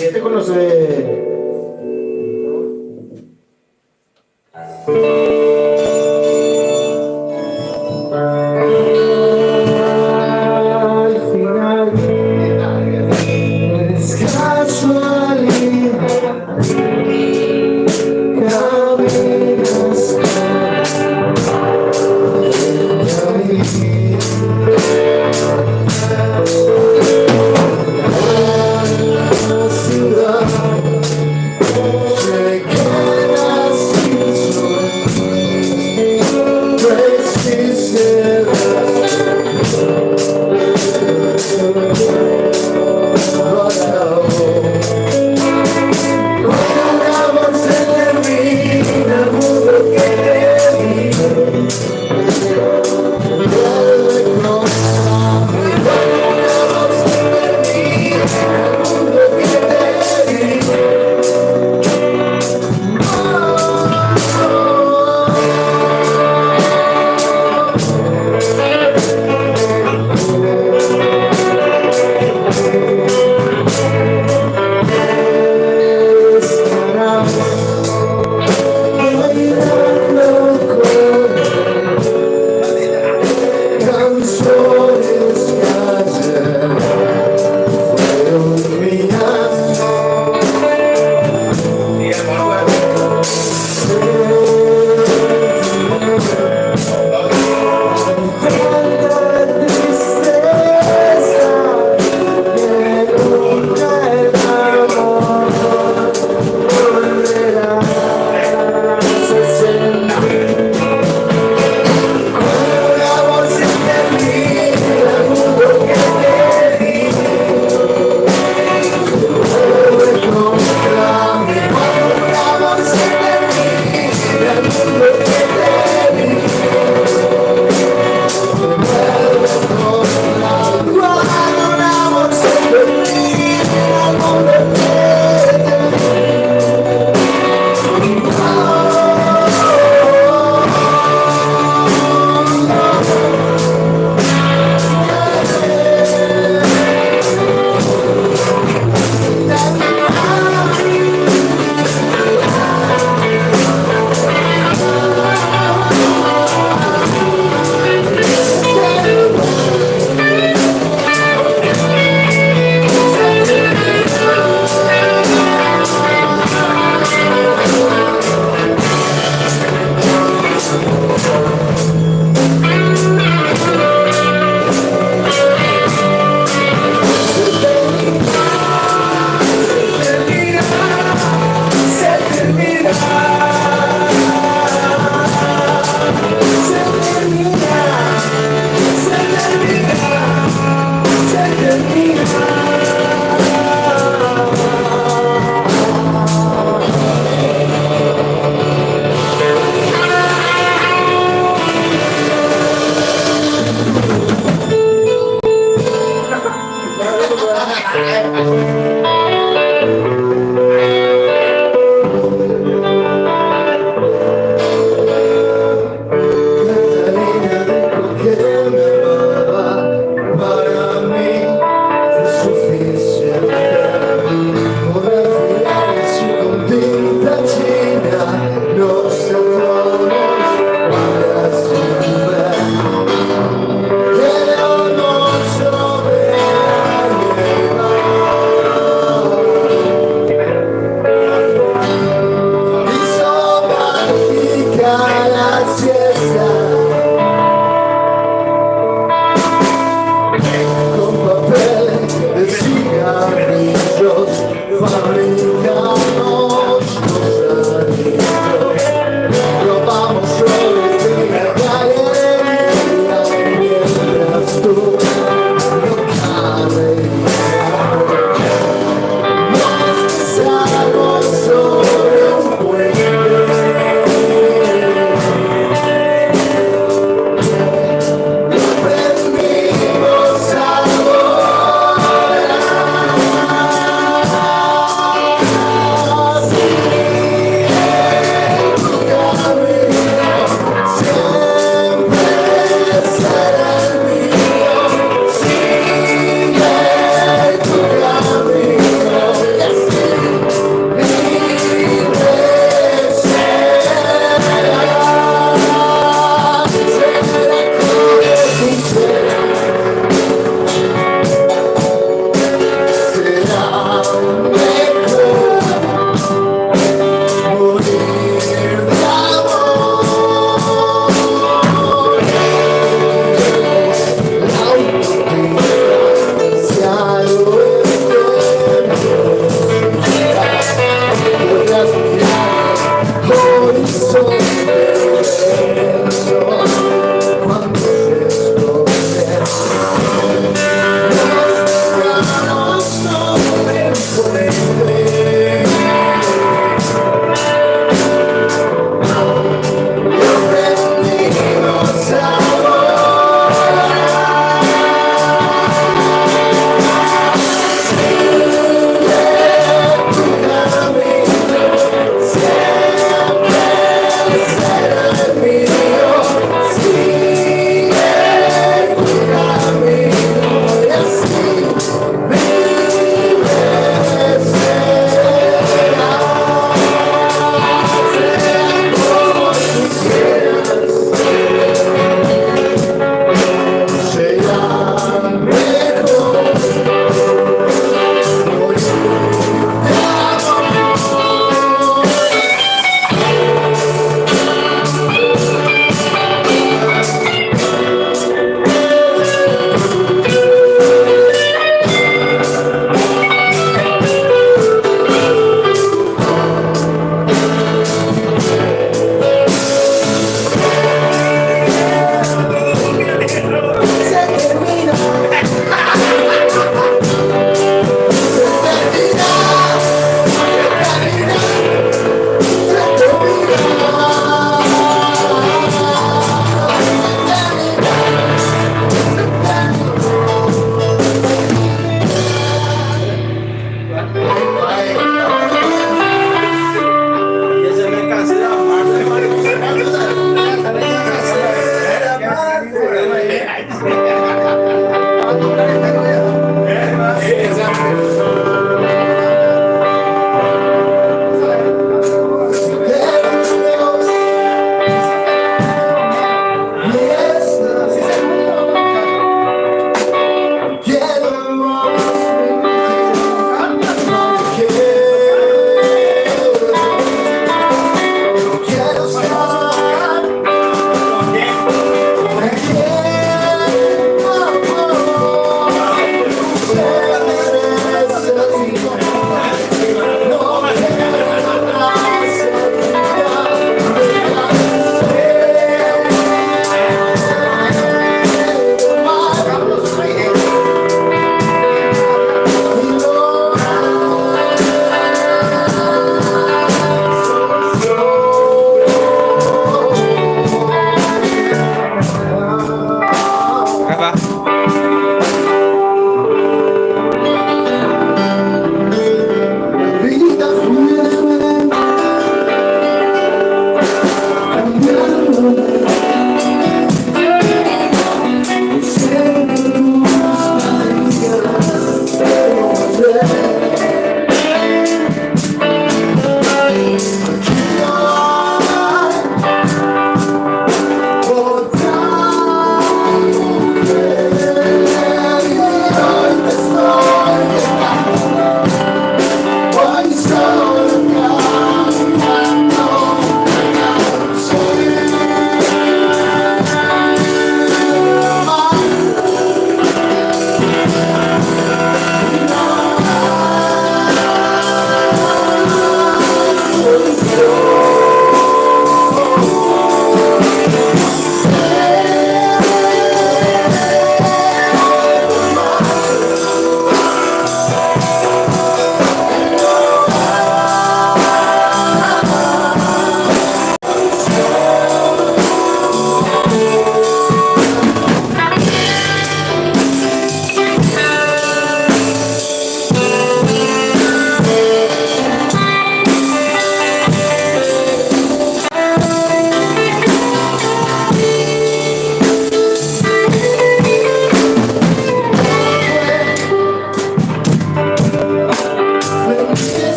Y este conoce. Al final es casualidad. Caminas con la ciudad se queda sin sol.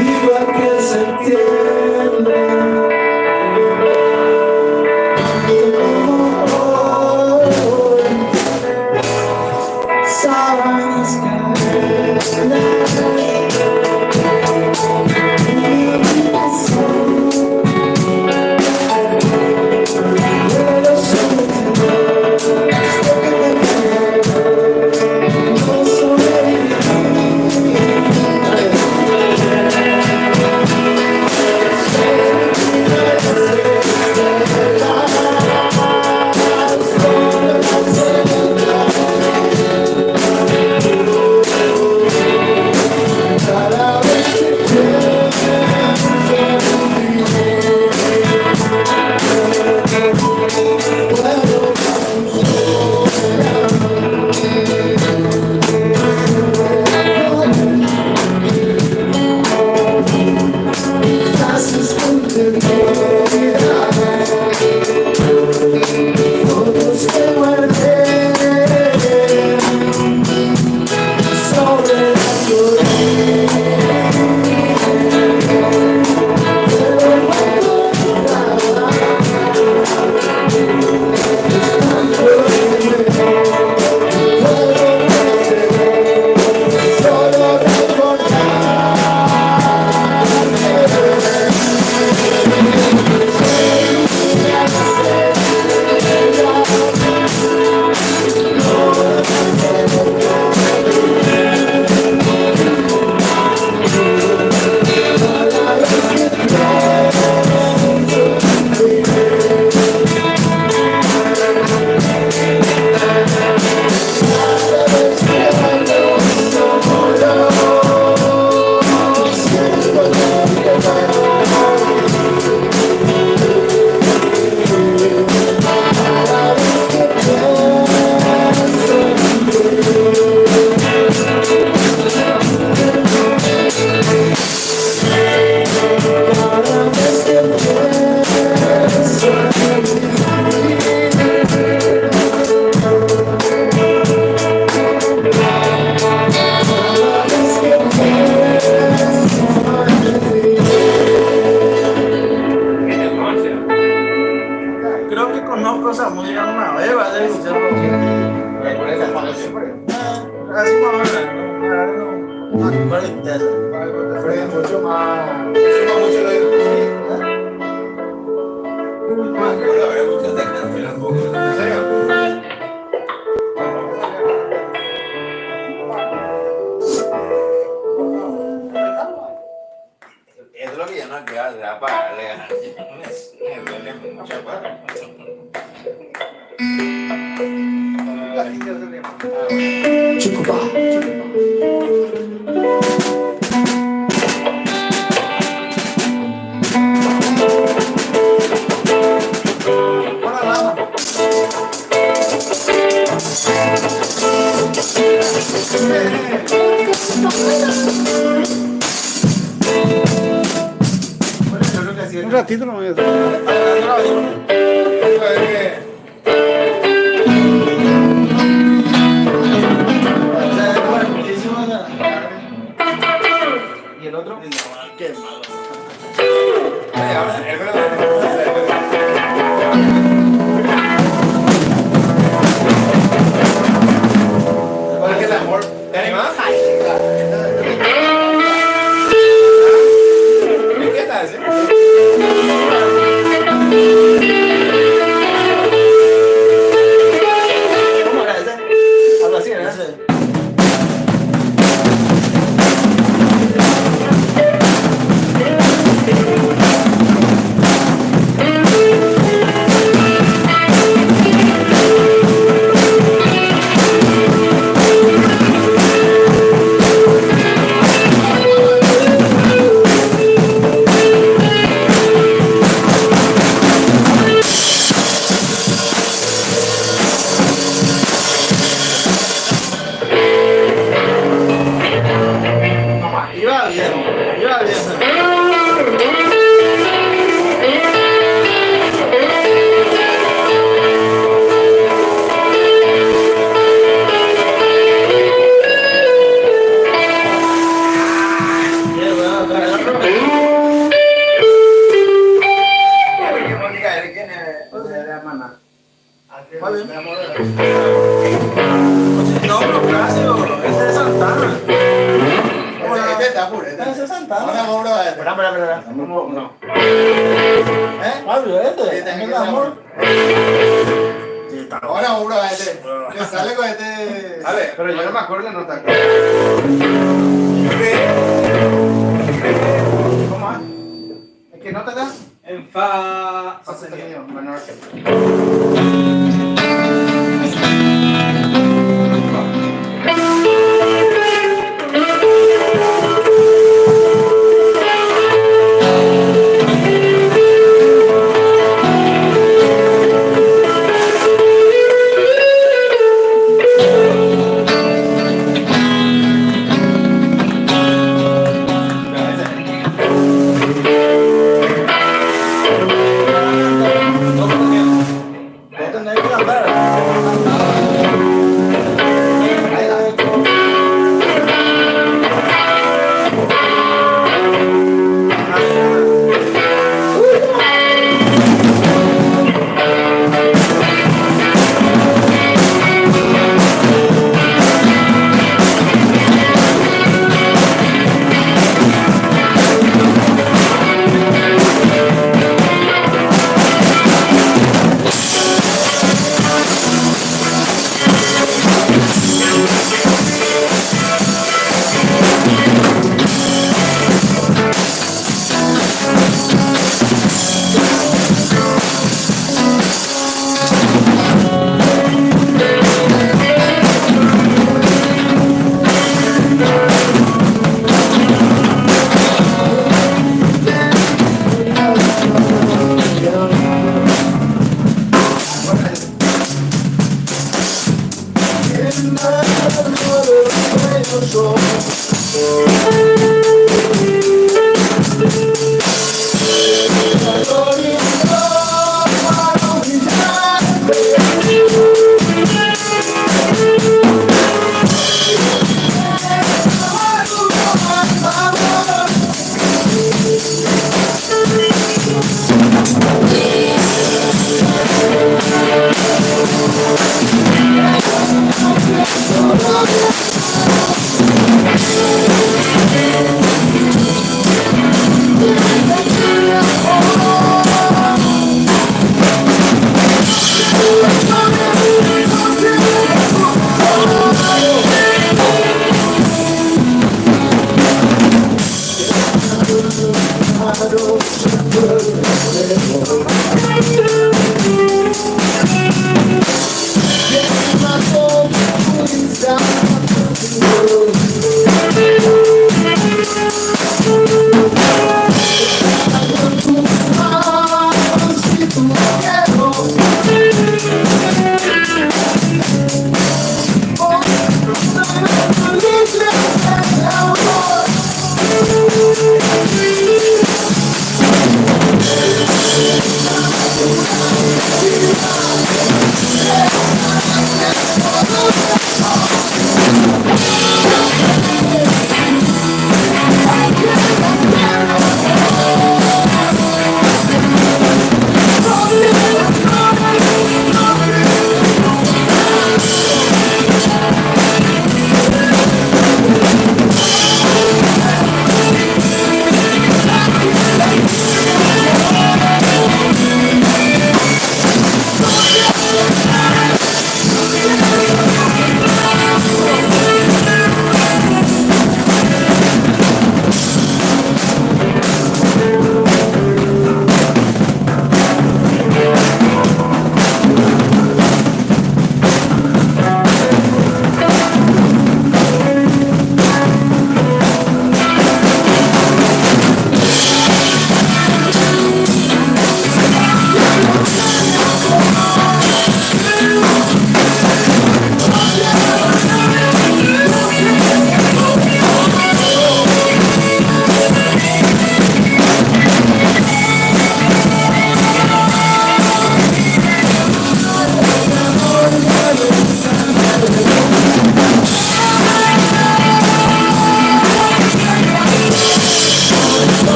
igual que en septiembre. Sábanas cada vez que pienso en ti, puedo frases con ternura, fotos que guardé sobre la Creo que conozco esa música una vez, ¿vale? Escucharlo. Así más o menos, no me acuerdo entero. Pero es mucho más. Suma mucho la no me acuerdo, habría muchas canciones un poco. ¿En serio? Eso es lo que yo no quiero hacer para me duele mucho para. Chucupa. Un ratito no me ¿Y el otro? Qué malo. ¿Cuál es el amor? ¿Te animas? ¿Qué tal? ¿Cómo era ese? Algo así, ¿no? Iba bien, iba bien. Qué bueno, No, pero clásico, ese es Santana. Este está puro. Ese es Santana. Ahora vamos a probar este. Espera. No. Pablo, este. Este, Es el amor. Ahora vamos a probar este. Que sale con este. A ver, pero yo no me acuerdo la nota. ¿Cómo es? ¿Es que nota da? En fa Sostenido, menor. No tendré que cantar.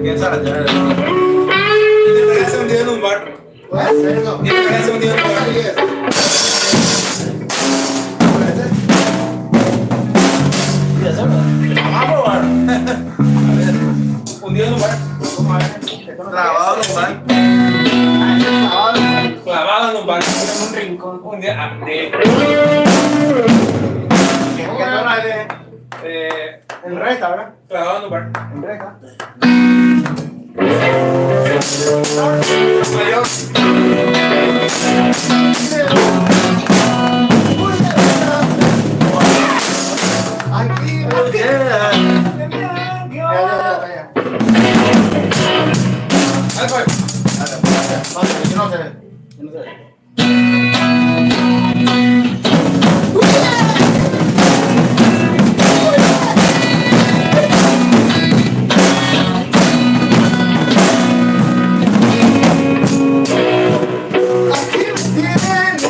¿Quién sabe? Ya verás. Y te pegaste un día en un bar. Y te pegaste un día en un bar. Vamos a probar. A ver, un día en un bar. Clavado en un bar. Clavado en un bar. En un rincón. Un día. En resta, ¿verdad? Clavado en un bar. En resta. Mayor. Aquí, High five. Yo no sé. Yo no sé. aquí me tienen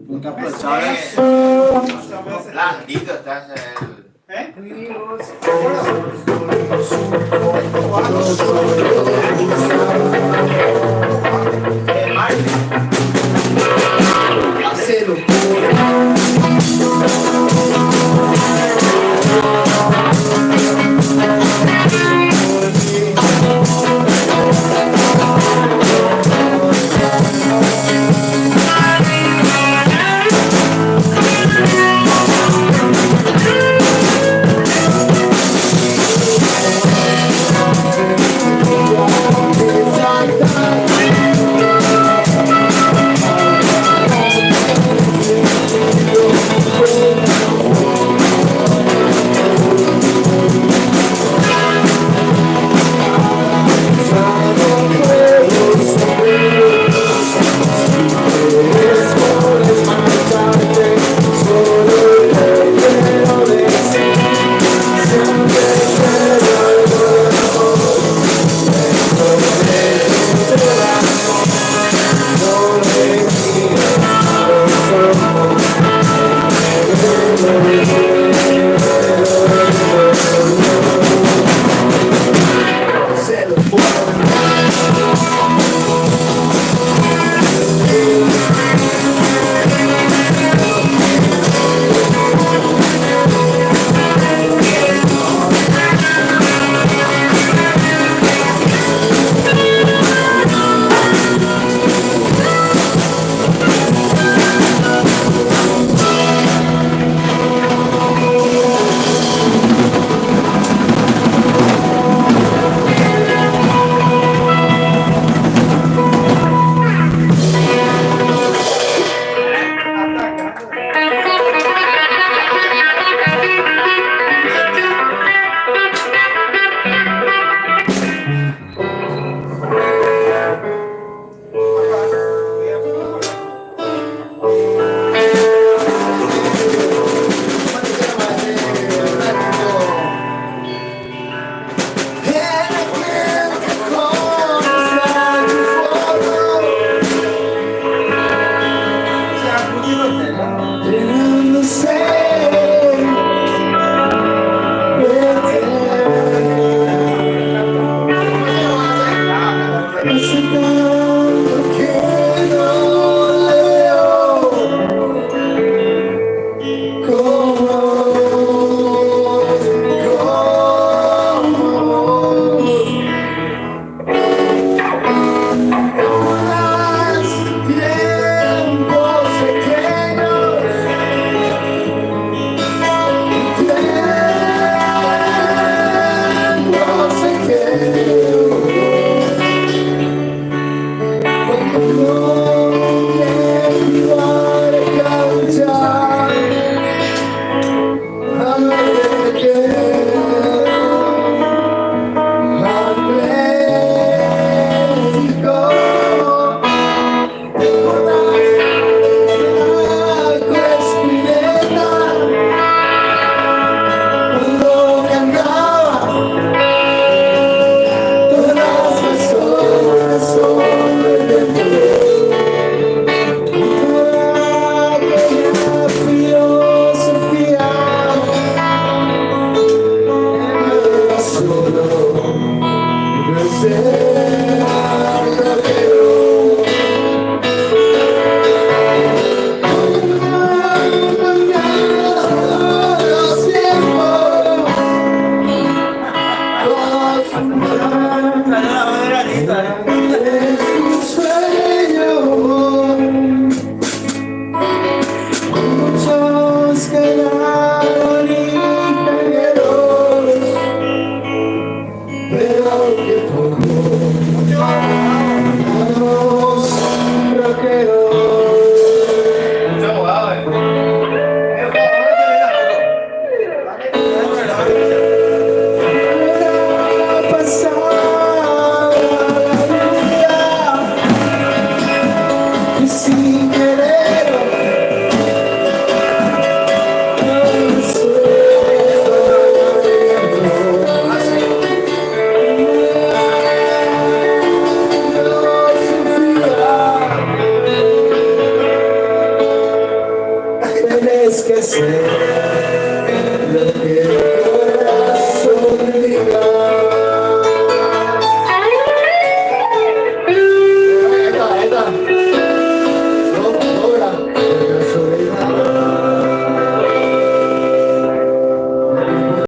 Nunca aprovechaba eso. Blandito estás el... ¿Eh?